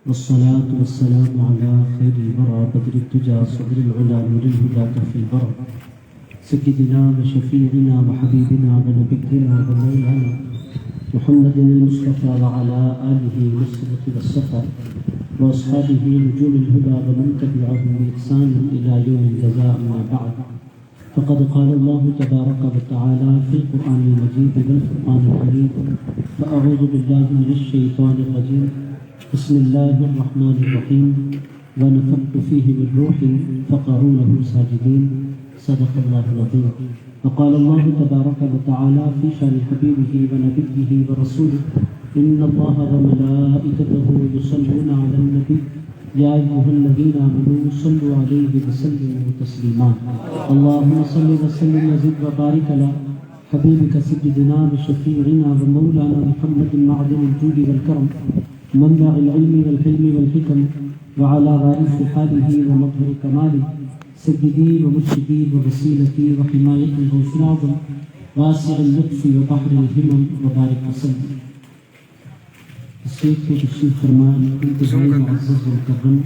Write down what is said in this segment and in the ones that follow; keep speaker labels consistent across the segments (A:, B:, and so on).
A: والصلاة والسلام على خير الورى بدر الدجى صدر العلا نور الهدى كف البرى سيدنا وشفيعنا وحبيبنا ونبينا ومولانا محمد المصطفى وعلى آله والصحبة والصفا وأصحابه نجوم الهدى ومن تبعهم بإحسان إلى يوم الجزاء أما بعد فقد قال الله تبارك وتعالى في القرآن المجيد والفرقان الحميد فأعوذ بالله من الشيطان الرجيم بسم الله الرحمن الرحيم ونفخت فيه من روحي فقعوا له ساجدين صدق الله العظيم. وقال الله تبارك وتعالى في شأن حبيبه ونبيه ورسوله إن الله وملائكته يصلون على النبي يا أيها الذين آمنوا صلوا عليه وسلموا تسليما. اللهم صل وسلم وزد وبارك على حبيبك سيدنا وشفيعنا ومولانا محمد معدن الجود والكرم منبع العلم والحلم والحكم وعلى وارث حاله ومظهر كماله سيدي ومرشدي ووسيلتي وحمايتي الغوث الأعظم واسع اللطف وبحر الهمم وبارك وسلم. اسٹیج پہ تشریف فرما انتہائی معزز والمکرم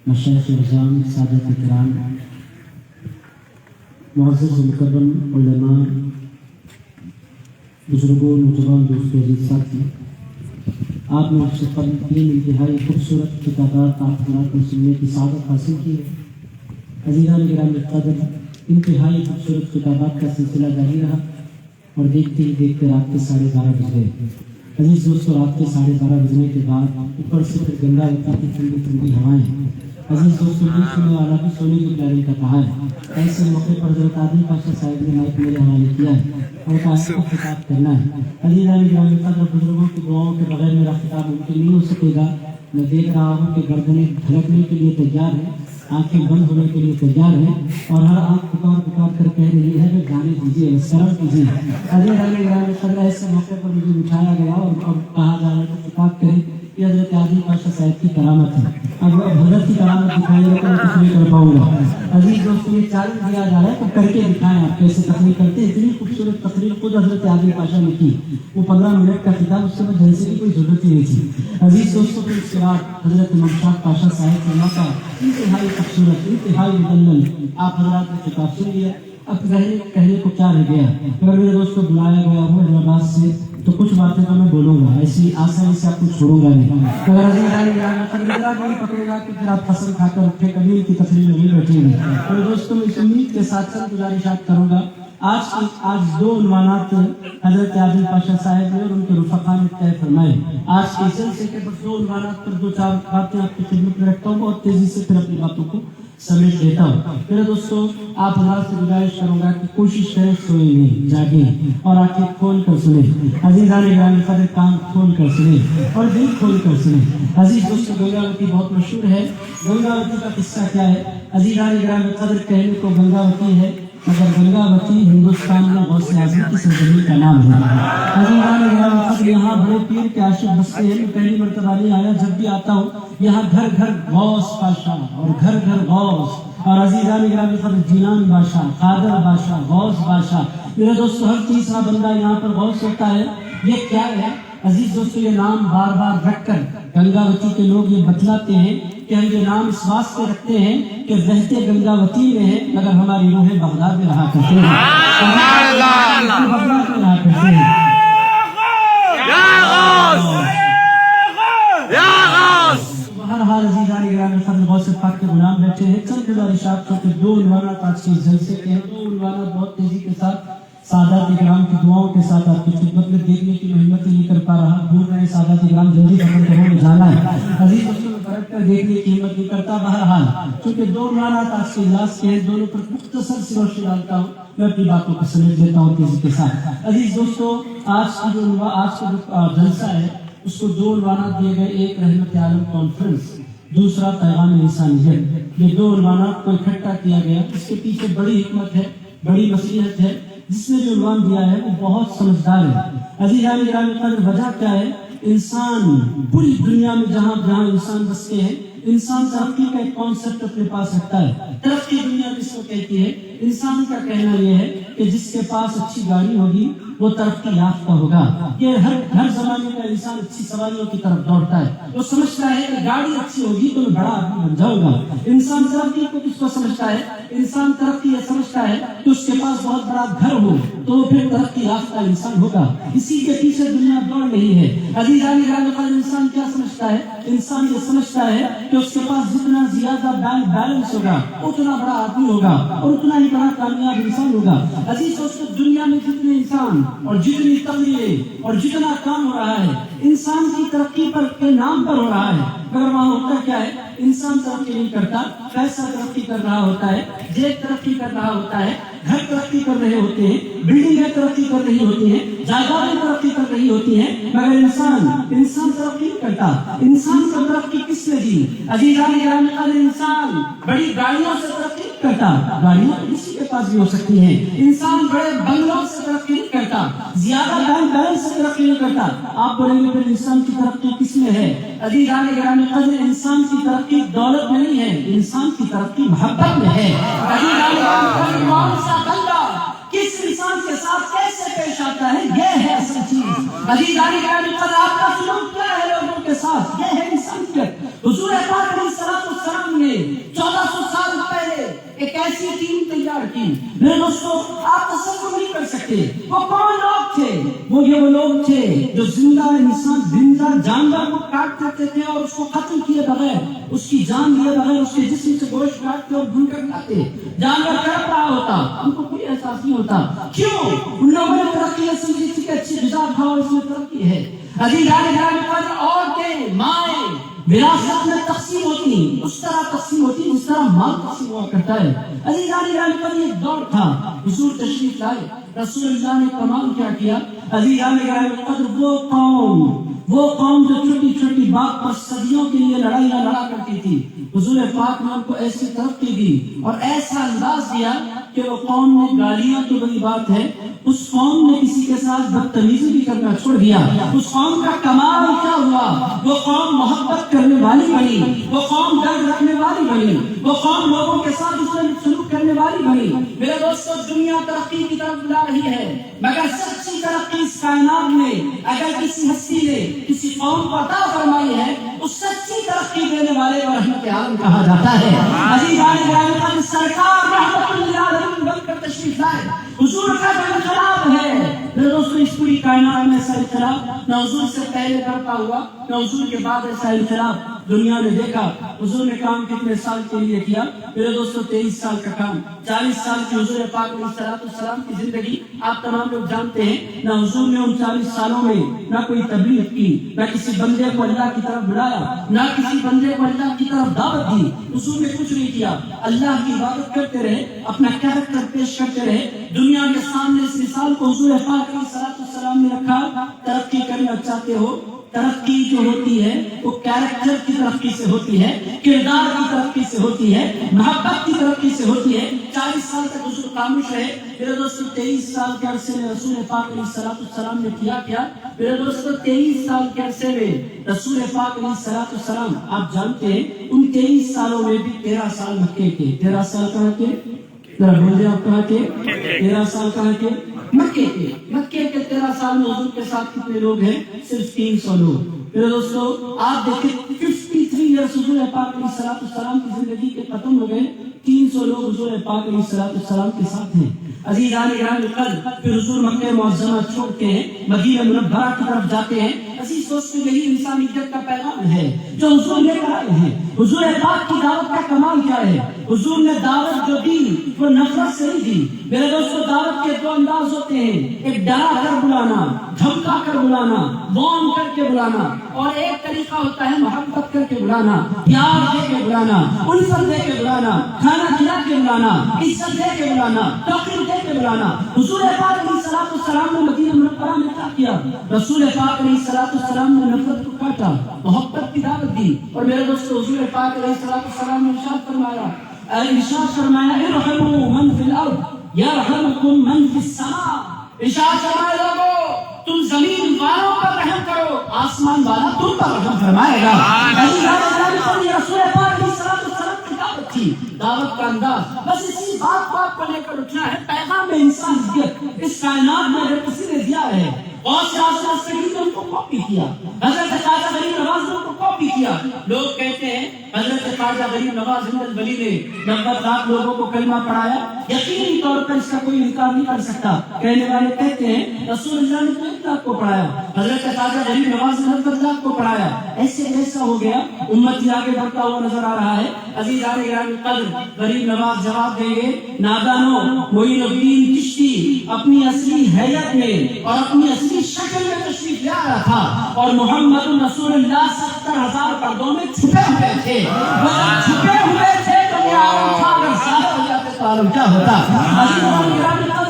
A: مشائخ اعظام سادات کرام معزز والمکرم علماء بزرگوں نوجوان دوستوں عزیز ساتھی، آپ نے آپ سے قبل 3 انتہائی خوبصورت کتابات آپ حضرات کو سننے کی سعادت حاصل کی ہے. عزیزان گرامی قدر، انتہائی خوبصورت کتابات کا سلسلہ جاری رہا اور دیکھتے ہی دیکھتے رات کے 12:30 بج گئے. عزیز دوستوں، رات کے 12:30 بجنے کے بعد اوپر سے پھر گنگا وتی کی ٹھنڈی ٹھنڈی ہوائیں. عزیز دوستوں، سننے والا بھی سونے کی پیاری کا کہا ہے. ایسے موقع پر حضرت عادل پاشا صاحب نے مائک میرے حوالے کیا ہے اور کہا خطاب کرنا ہے. عزیزان گرامی قدر، بزرگوں کی دعاؤں کے بغیر میرا خطاب ممکن نہیں ہو سکے گا. میں دیکھ رہا ہوں کہ گردنیں دھڑکنے کے لیے تیار ہیں، آنکھیں بند ہونے کے لیے تیار ہیں اور ہر آنکھ پکار کر کہہ رہی ہے کہ گانے دیجیے، سرل کیجیے. عزیزان گرامی قدر، ایسے موقع پر مجھے بٹھایا گیا اور اب کہا جا رہا ہے کہ خطاب کریں. یہ حضرت عادل پاشا صاحب کی کرامت ہے. اب حضرت کی کرامت دکھائیے تو میں کچھ نہیں کر پاؤں گا. عزیز دوستوں، یہ چیلنج دیا جا رہا ہے تو کر کے دکھائیں آپ کیسے تقریر کرتے ہیں. اتنی خوبصورت تقریر خود حضرت عادل پاشا نے کی. وہ 15 منٹ کا خطاب، اس سے جلسے کی کوئی ضرورت ہی نہیں تھی. عزیز دوستوں، پھر اس کے بعد حضرت امام شاہ پاشا صاحب کا موقع انتہائی خوبصورت، انتہائی مدلل آپ حضرات نے خطاب سن لیا. اب کہنے کو کیا رہ گیا. اگر میرے دوست کو بلایا گیا ہوں حیدرآباد سے تو کچھ باتیں تو میں بولوں گا، ایسی آسانی سے آپ کو چھوڑوں گا نہیں. اگر پکڑے گا تو پھر آپ فصل کھا کر اٹھے کبھی کی تقریر نہیں بیٹھیں گے. میرے دوستوں، میں اس امید کے ساتھ گزارشات کروں گا. آج 2 عنوانات حضرت عادل پاشا صاحب نے اور ان کے رفقا نے طے فرمائے. آج کے جلسے کے 2 عنوانات پر 2-4 باتیں آپ کی خدمت میں رکھتا ہوں. بہت تیزی سے پھر اپنی باتوں کو سمیٹ دیتا ہوں. میرے دوستوں، آپ حضرات سے گزارش کروں گا کہ کوشش کریں سوئیں نہیں، جاگیں اور آنکھیں کھول کر سنیں. عزیزان گرامی قدر، کان کھول کر سنیں اور دل کھول کر سنیں. عزیز دوستوں، گنگاوتی بہت مشہور ہے. گنگاوتی کا قصہ کیا ہے؟ عزیزان گرامی قدر، کہنے کو گنگاوتی ہے مگر گنگاوتی ہندوستان میں غوث اعظم کی سرزمین کا نام ہے. عزیزان گرامی قدر، یہاں بڑے پیر کے عاشق بستے ہیں. پہلی مرتبہ نہیں آیا، جب بھی آتا ہوں یہاں گھر گھر غوث پاشا اور گھر گھر غوث. اور عزیزان گرامی قدر، جیلان بادشاہ، قادر بادشاہ، غوث بادشاہ. میرے دوستوں، ہر تیسرا بندہ یہاں پر غوث ہوتا ہے. یہ کیا ہے؟ عزیز دوستوں، یہ نام بار بار رکھ کر گنگاوتی کے لوگ یہ بتلاتے ہیں کہ ہم یہ نام اس واسطے رکھتے ہیں کہ رہتے گنگاوتی میں ہیں مگر ہماری روحیں بغداد میں رہا کرتے ہیں. بہرحال عزیزان گرامی قدر، غوث پاک کے غلام بیٹھے ہیں. چند گزارشات کو کہ 2 عنوانات آج کے جلسے کے ہیں. 2 عنوانات بہت تیزی کے ساتھ سادات کرام کی دعاؤں کے ساتھ آپ کی خدمت میں دیکھنے کی محنت نہیں کر پا رہا. بھول رہے سادات کرام، جلدی دفن کروں میں جانا ہے. عزیز دوستوں، میں برت کر دیکھنے کی ہمت نہیں کرتا. بہرحال چونکہ 2 عنوانات آج کے اجلاس کے ہیں، دونوں پر مختصر سی روشنی ڈالتا ہوں. میں اپنی باتوں کو سمیٹ دیتا ہوں تیزی کے ساتھ. عزیز دوستوں، آج کا جو جلسہ ہے اس کو 2 عنوانات دیے گئے. ایک رحمت عالم کانفرنس، دوسرا پیغام انسانیت. یہ 2 عنوانات کو اکٹھا کیا گیا. اس کے پیچھے بڑی حکمت ہے، بڑی مصلحت ہے. جس نے جو عنوان دیا ہے وہ بہت سمجھدار ہے. عزیزان گرامی قدر، وجہ کیا ہے؟ انسان پوری دنیا میں جہاں جہاں انسان بستے ہیں، انسان ترقی کا ایک کانسیپٹ اپنے پاس رکھتا ہے. ترقی دنیا کس کو کہتی ہے؟ انسان کا کہنا یہ ہے کہ جس کے پاس اچھی گاڑی ہوگی وہ ترقی یافتہ ہوگا۔ یہ ہر زمانے کا انسان اچھی سواریوں کی طرف دوڑتا ہے، وہ سمجھتا ہے کہ گاڑی اچھی ہوگی تو میں بڑا آدمی بن جاؤں گا۔ انسان ترقی کو کس کو سمجھتا ہے؟ انسان ترقی یہ سمجھتا ہے کہ اس کے پاس بہت بڑا گھر ہو تو وہ پھر ترقی یافتہ انسان ہوگا۔ اسی کے پیچھے دنیا دوڑ رہی ہے۔ عزیزان گرامی، انسان کیا سمجھتا ہے؟ انسان یہ سمجھتا ہے کہ اس کے پاس جتنا زیادہ بینک بیلنس ہوگا اتنا بڑا آدمی ہوگا اور اتنا ہی بڑا کامیاب انسان ہوگا۔ عزیز دوستو، دنیا میں جتنے انسان اور جتنی تقریریں اور جتنا کام ہو رہا ہے انسان کی ترقی پر کے نام پر ہو رہا ہے، مگر وہاں ہوتا کیا ہے؟ انسان ترقی نہیں کرتا، پیسہ ترقی کر رہا ہوتا ہے، جیب ترقی کر رہا ہوتا ہے، گھر ترقی کر رہے ہوتے ہیں، بلڈنگیں ترقی کر رہی ہوتی ہیں، جائیدادیں ترقی کر رہی ہوتی ہیں، مگر انسان ترقی نہیں کرتا۔ انسان کو ترقی کس نے دی؟ عزیزان گرامی، انسان بڑی گاڑیوں سے ترقی نہیں کرتا، گاڑیاں کسی کے پاس بھی ہو سکتی ہیں۔ انسان بڑے بنگلوں سے ترقی نہیں کرتا، زیادہ بینک بیلنس سے ترقی نہیں کرتا۔ آپ بولیں گے پھر انسان کی ترقی کس میں ہے؟ عزیزان گرامی، انسان کی ترقی دولت میں نہیں ہے، انسان کی ترقی محبت میں ہے۔ عزیزان گرامی، کون سا بندہ کس انسان کے ساتھ کیسے پیش آتا ہے، یہ ہے اصل چیز۔ عزیزان گرامی، آپ کا سلوک کیا ہے لوگوں کے ساتھ، یہ ہے انسانیت۔ حضور پاک علیہ السلام نے 1400 سال پہلے ایک ایسی ٹیم تیار کی، میرے دوستو آپ تصور نہیں کر سکتے وہ کون لوگ تھے۔ وہ لوگ تھے جو زندہ جانور کو کاٹ دیتے تھے اور اس کو قتل کیے بغیر، اس کی جان لیے بغیر اس کے جسم سے گوشت کاٹتے اور بھون کر کھاتے۔ جانور تڑپ رہا ہوتا، ان کو کوئی احساس نہیں ہوتا۔ کیوں؟ ان لوگوں نے ترقی سمجھی تھی کہ اچھی غذا کھاؤ، اس میں ترقی ہے۔ عزیزان گرامی، عورتیں مائیں وراثت میں تقسیم ہوتی، اس طرح تقسیم ہوتی جس طرح مال تقسیم ہوا کرتا ہے۔ عزیزان گرامی، یہ دور تھا، حضور تشریف لائے، رسول اللہ نے کمال کیا کیا۔ عزیزان گرامی، وہ قوم جو چھوٹی چھوٹی بات پر صدیوں کے لیے لڑائیاں لڑا کرتی تھی، حضور پاک نے ان کو ایسی ترقی دی اور ایسا انداز دیا کہ وہ قوم نے گالیاں تو بڑی بات ہے، اس قوم نے کسی کے ساتھ بدتمیزی بھی کرنا چھوڑ دیا۔ اس قوم کا کمال کیا ہوا؟ وہ قوم محبت کرنے والی بنی، وہ قوم درد رکھنے والی بنی، وہ قوم لوگوں کے ساتھ اس طرح سلوک کرنے والی بنی۔ میرے دوستو، دنیا ترقی کی طرف بلا رہی ہے، مگر سچی ترقی اس کائنات میں اگر کسی ہستی نے کسی قوم کو عطا فرمائی ہے، اس سچی ترقی دینے والے کو رحمت عالم کہا جاتا ہے۔ عزیزان گرامی، سرکار رحمت للعالمین بن کر تشریف لائے، حضور کا جو انقلاب ہے، میرے دوستو، اس پوری کائنات میں ایسا انقلاب نہ حضور سے پہلے کرتا ہوا نہ حضور کے بعد ایسا انقلاب دنیا نے دیکھا۔ حضور نے کام کتنے سال کے لیے کیا؟ میرے دوستو، 23 سال کا کام۔ 40 سال کی حضور پاک علیہ السلام کی زندگی آپ تمام لوگ جانتے ہیں۔ نہ حضور نے ان 40 سالوں میں نہ کوئی تبلیغ کی، نہ کسی بندے کو اللہ کی طرف بلایا، نہ کسی بندے کو اللہ کی طرف دعوت دی۔ حضور نے کچھ نہیں کیا، اللہ کی عبادت کرتے رہے، اپنا کیریکٹر پیش کرتے رہے۔ دنیا کے سامنے اس مثال کو حضور پاک علیہ السلام نے رکھا۔ ترقی کرنا چاہتے ہو؟ ترقی جو ہوتی ہے وہ کیریکٹر کی ترقی سے ہوتی ہے، کردار کی ترقی سے ہوتی ہے، محبت کی ترقی سے ہوتی ہے۔ 40 سال تک حضور خاموش رہے۔ میرے دوستو، 23 سال کے عرصے میں رسول پاک علیہ السلام نے کیا کیا؟ میرے دوستو، 23 سال کے عرصے میں رسول پاک علیہ السلام، آپ جانتے ہیں ان 23 سالوں میں بھی 13 سال مکے کے۔ 13 سال کہاں کے؟ ذرا بولے آپ کہاں کے؟ 13 سال کہاں کے؟ مکے کے۔ مکے کے 13 سال میں حضور کے ساتھ کتنے لوگ ہیں؟ صرف 300 لوگ۔ میرے دوستو، آپ دیکھیں 53 ایئرس حضور پاک علیہ السلام کی زندگی کے ختم ہو گئے، 300 لوگ حضور پاک علیہ السلام کے ساتھ ہیں۔ عزیزان گرامی، پھر حضور مکہ معظمہ چھوڑ کے مدینہ منورہ کی طرف جاتے ہیں۔ عزیز دوستو، یہی انسانیت کا پیغام ہے جو حضور لے کر آئے ہیں۔ حضور پاک کی دعوت کا کمال کیا ہے؟ حضور نے دعوت جو دی وہ نفرت سے نہیں دی۔ میرے دوستو، دعوت کے 2 انداز ہوتے ہیں، ایک ڈرا کر بلانا، دھمکا کر بلانا، وارن کر کے بلانا، اور ایک طریقہ ہوتا ہے محبت کر کے بلانا، پیار دے کے بلانا، الفت دے کے بلانا، کھانا کھلا کے بلانا، عزت دے کے بلانا، توقیر دے کے بلانا۔ حضور پاک علیہ السلام نے مدینہ منورہ میں کیا کیا؟ رسول پاک علیہ السلام نے نفرت کو کاٹا، محبت کی دعوت دی۔ اور میرے دوستو، حضور پاک علیہ السلام نے ارشاد فرمایا، ارحموا من فی الارض یرحمکم من فی السماء۔ ارشاد فرمایا، لوگوں تم زمین والوں پر رحم کرو، آسمان والا تم پر رحم فرمائے گا۔ رسول پاک علیہ السلام کی دعوت تھی، دعوت کا انداز بس اسی بات کو آپ کو لے کر اٹھنا ہے۔ پیغام انسانیت اس کائنات میں اگر کسی نے اختیار ہے. غوث اعظم سعید نے ان کو کاپی کیا, حضرت خواجہ غریب نواز نے ان کو کاپی کیا. لوگ کہتے ہیں حضرت خواجہ غریب نواز حنبل ولی نے 90 لاکھ لوگوں کو کلمہ پڑھایا. یقینی طور پر اس کا کوئی انکار نہیں کر سکتا. کہنے والے کہتے ہیں رسول اللہ نے 1 لاکھ کو پڑھایا, حضرت خواجہ غریب نواز نے 90 لاکھ کو پڑھایا. ایسے ایسا ہو گیا, امت آگے بڑھتا ہوا نظر آ رہا ہے. عزیزان گرامی قدر, غریب نواز جواب دیں گے, نادانو, معین الدین چشتی اپنی اصلی حیت میں اور اپنی اصلی شکل میں تشریف لے آیا تھا, اور محمد رسول اللہ 70,000 پردوں میں چھپے ہوئے تھے. چھپے ہوئے تھے تو یہ عالم تھا, اگر ظاہر ہو جاتے تو عالم کیا ہوتا.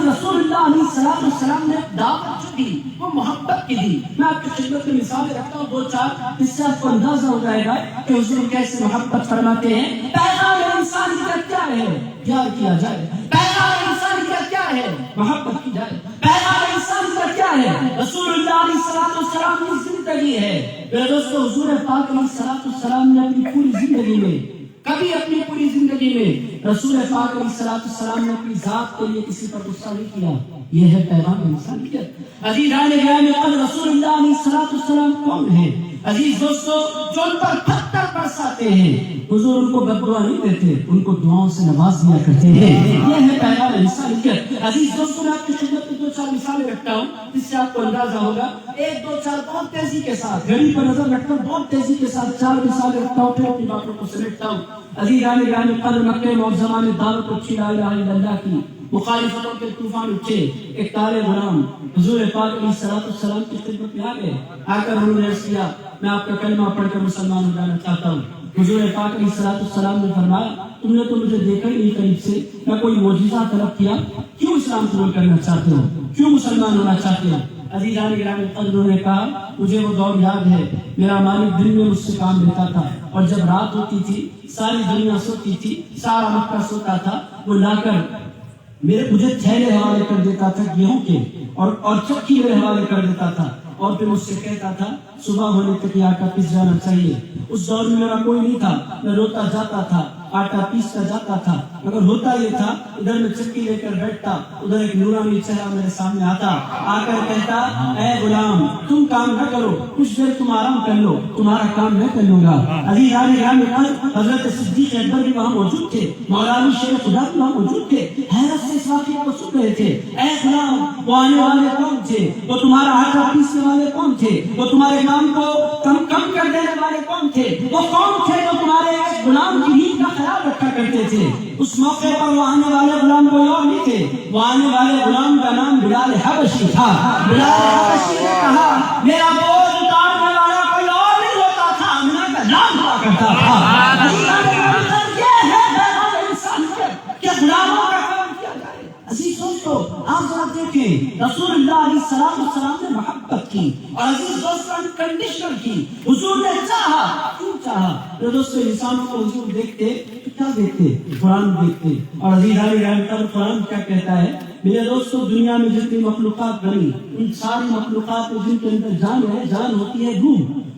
A: رسول اللہ علیہ السلام نے دعوت جو دی وہ محبت کی دی. میں آپ کی خدمت میں مثالیں رکھتا ہوں 2-4, اس سے آپ کو اندازہ ہو جائے گا کہ حضور کیسے محبت فرماتے ہیں. پیغام انسانیت کیا ہے؟ پیار کیا جائے. پیغام انسانیت کیا ہے؟ محبت کی جائے. پیغام انسانیت کیا ہے؟ رسول اللہ علیہ السلام کی زندگی ہے. میرے دوستو, حضور پاک علیہ السلام نے اپنی پوری زندگی میں, کبھی اپنی پوری زندگی میں رسول پاک علیہ السلام نے اپنی ذات کے لیے کسی پر غصہ نہیں کیا. یہ ہے پیغام انسانیت. عزیزان گرامی قدر, رسول اللہ علیہ السلام کون ہے؟ عزیز دوستو, جو ان پر پتھر برساتے ہیں حضور ان کو بد دعا نہیں دیتے, ان کو دعاؤں سے نواز دیا کرتے ہیں. یہ ہے پیغام انسانیت. عزیز دوستو, میں آپ کی خدمت میں 2-4 مثالیں رکھتا ہوں جس سے آپ کو اندازہ ہوگا. 1-2-4 بہت تیزی کے ساتھ, گھڑی پر نظر رکھتا ہوں, بہت تیزی کے ساتھ 4 مثالیں رکھتا ہوں, پھر اپنی باتوں کو سمیٹتا ہوں. عزیزان گرامی قدر, مکہ معظمہ میں دعوت اچھی لا الہ الا اللہ کی, مخالفتوں کے طوفان اٹھے. ایک تارے غلام حضور پاک علیہ السلام کی خدمت میں آ گئے. آ کر انہوں نے عرض کیا, میں آپ کا کلمہ پڑھ کر مسلمان ہو جانا چاہتا ہوں. حضور پاک علیہ السلام نے فرمایا, تم نے تو مجھے دیکھا ہی نہیں قریب سے, میں کوئی معجزہ طلب کیا, کیوں اسلام قبول کرنا چاہتے ہو, کیوں مسلمان ہونا چاہتے ہو؟ عزیزان گرامی قدر نے کہا, مجھے وہ دور یاد ہے, میرا مالک دن میں مجھ سے کام لیتا تھا, اور جب رات ہوتی تھی ساری دنیا سوتی تھی, سارا مکہ سوتا تھا, وہ لا کر مجھے تھیلے حوالے کر دیتا تھا گیہوں کے, اور چکی میرے حوالے کر دیتا تھا, اور پھر مجھ سے کہتا تھا صبح ہونے تک یہ آٹا پیس جانا چاہیے. اس دور میں میرا کوئی نہیں تھا, میں روتا جاتا تھا, آٹا پیستا جاتا تھا, مگر ہوتا یہ تھا ادھر میں چکی لے کر بیٹھتا, ادھر ایک نورانی چہرہ میرے سامنے آتا, آ کر کہتا, اے غلام تم کام نہ کرو, کچھ دیر تم آرام کر لو, تمہارا کام میں کر لوں گا. عزیزان گرامی حضرت صدیق اکبر بھی وہاں موجود تھے, مولانا شیر خدا بھی وہاں موجود تھے, حیرت سے اس واقعے کو سن رہے تھے. اے غلام, وہ آنے والے کون تھے, وہ تمہارا آٹا پیسنے والے کون تھے, وہ تمہارے کام کو کم کر دینے والے کون تھے, وہ کون تھے جو تمہارے ایک غلام کی نیند کا خیال رکھا کرتے تھے؟ اس موقع پر وہ آنے والے غلام کوئی اور نہیں تھے, وہ آنے والے غلام کا نام بلال حبشی تھا. بلال حبشی نے کہا, میرا بوجھ اتارنے والا کوئی اور نہیں ہوتا تھا, آمنہ کا نام ہوا کرتا تھا. یہ ہے پیغام انسانیت کہ غلاموں کا کام کیا جائے. عزیز دوستو, آپ ذرا دیکھیں, رسول اللہ علیہ السلام نے محبت کی, اور عزیز دوستو انکنڈیشنل کی. حضور نے چاہا, کیوں چاہا؟ دوستو, انسانوں کو حضور دیکھتے کیا دیکھتے؟ قرآن دیکھتے. اور عزیزان قرآن کیا کہتا ہے؟ میرے دوستو, دنیا میں جتنی مخلوقات بنی, ان ساری مخلوقات میں جن کے اندر جان ہے, جان ہوتی ہے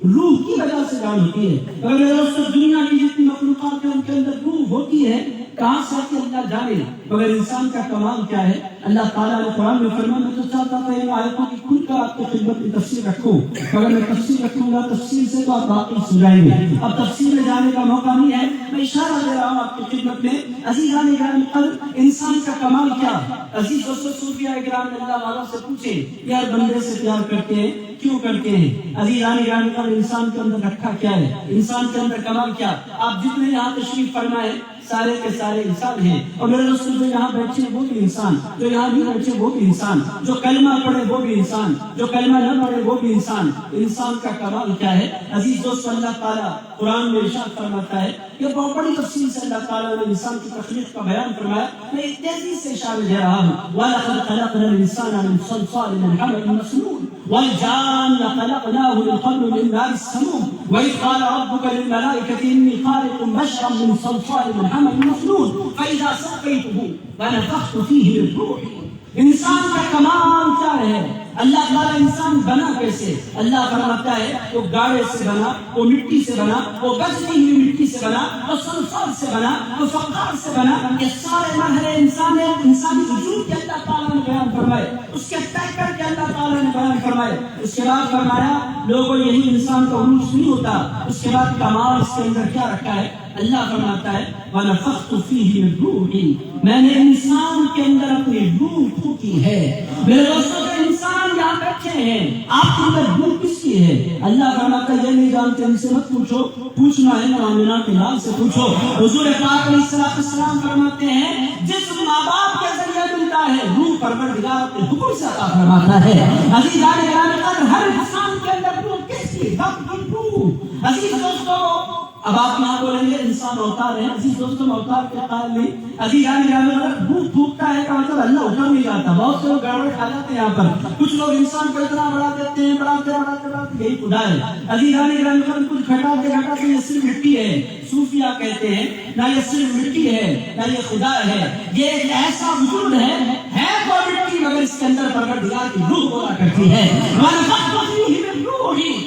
A: روح کی وجہ سے جان ہوتی ہے. اگر میرے دوستو دنیا کی جتنی مخلوقات ہیں ان کے اندر روح ہوتی ہے, کہاں سے آتی اللہ جانے. مگر انسان کا کمال کیا ہے؟ اللہ تعالیٰ نے قرآن میں فرمایا, میں تو چاہتا تھا ان آیتوں کی کھل کر آپ کی خدمت میں تفسیر رکھوں, اگر میں تفسیر رکھوں گا تفسیر سے تو آپ واقعی سمجھائیں گے. اب تفسیر میں جانے کا موقع نہیں ہے, میں اشارہ دے رہا ہوں آپ کی خدمت میں. عزیزان گرامی, انسان کا کمال کیا؟ عزیز دوستو, صوفیاء کرام اللہ والوں سے پوچھیں, یار بندے سے پیار کرتے ہیں, کیوں کرتے ہیں؟ عزیزان گرامی, انسان کے اندر رکھا کیا ہے, انسان کے اندر کمال کیا؟ آپ جتنے یہاں تشریف فرمائے سارے کے سارے انسان ہیں, اور میرے دوستو جو یہاں بیٹھے وہ بھی انسان, جو یہاں نہیں بیٹھے وہ بھی انسان, جو کلمہ پڑھے وہ بھی انسان, جو کلمہ نہ پڑھے وہ بھی انسان. انسان کا کمال کیا ہے؟ عزیز دوستو, اللہ تعالیٰ قرآن میں ارشاد فرماتا ہے, یہ بہت بڑی تفصیل سے اللہ تعالیٰ نے انسان کی تخلیق کا بیان فرمایا. میں تیزی سے اشارہ دے رہا ہوں. وَلَقَدْ خَلَقْنَا الْإِنسَانَ مِنْ صَلْصَالٍ مِنْ حَمَإٍ مَسْنُونٍ وَالْجَانَّ خَلَقْنَاهُ مِنْ قَبْلُ مِنْ نَارِ السَّمُومِ وَإِذْ قَالَ رَبُّكَ لِلْمَلَائِكَةِ إِنِّي خَالِقٌ بَشَرًا مِنْ صَلْصَالٍ مِنْ حَمَإٍ مَسْنُونٍ فَإِذَا سَوَّيْتُهُ وَنَفَخْتُ فِيهِ مِنْ رُوحِي. انسان کا کمال کیا ہے؟ اللہ تعالیٰ انسان بنا کیسے؟ اللہ فرماتا ہے وہ گاڑے سے بنا، وہ مٹی سے بنا، وہ بچتی ہوئی مٹی سے بنا، وہ سلفر سے بنا، وہ فقار سے بنا. یہ سارے مرحلے انسانی وجود کے اللہ تعالیٰ نے بیان فرمائے، اس کے طے کر کے اللہ تعالیٰ نے بیان فرمائے. اس کے بعد فرمایا لوگوں یہی انسان کا عروج نہیں ہوتا. اس کے بعد کمال اس کے اندر کیا رکھا ہے؟ اللہ فرماتا ہے وَنَفَخْتُ فِيهِ مِن رُوحِي، میں نے انسان کے اندر اپنی روح پھونکی ہے. میرے دوستوں کے انسان یہاں بیٹھے ہیں، آپ کے اندر روح کس کی ہے؟ اللہ فرماتا ہے یہ نہیں جانتے ان سے مت پوچھو، پوچھنا ہے آمنہ کے لال سے پوچھو. حضور پاک علیہ السلام فرماتے ہیں جسم ماں باپ کے ذریعے ملتا ہے، روح پروردگار کے حکم سے عطا فرماتا ہے. عزیزان گرامی ہر انسان کے اندر روح کس کی؟ روح. عزیز دوستوں اب آپ یہاں بولیں گے انسان اوتار ہے. عزیز دوستوں اوتار کے قائل نہیں. عزیزان گرامی بھوک پھونکتا ہے کا مطلب اللہ اوپر نہیں جاتا. بہت سے لوگ گڑبڑ کھا جاتے ہیں یہاں پر. کچھ لوگ انسان کو اتنا بڑھا دیتے ہیں، بڑھاتے یہی خدا ہے. عزیزان گرامی کچھ گھٹاتے یہ صرف مٹی ہے. صوفیہ کہتے ہیں نہ یہ صرف مٹی ہے نہ یہ خدا ہے، یہ ایک ایسا وجود ہے وہ مٹی مگر اس کے اندر پروردگار کی روح بولا کرتی ہے.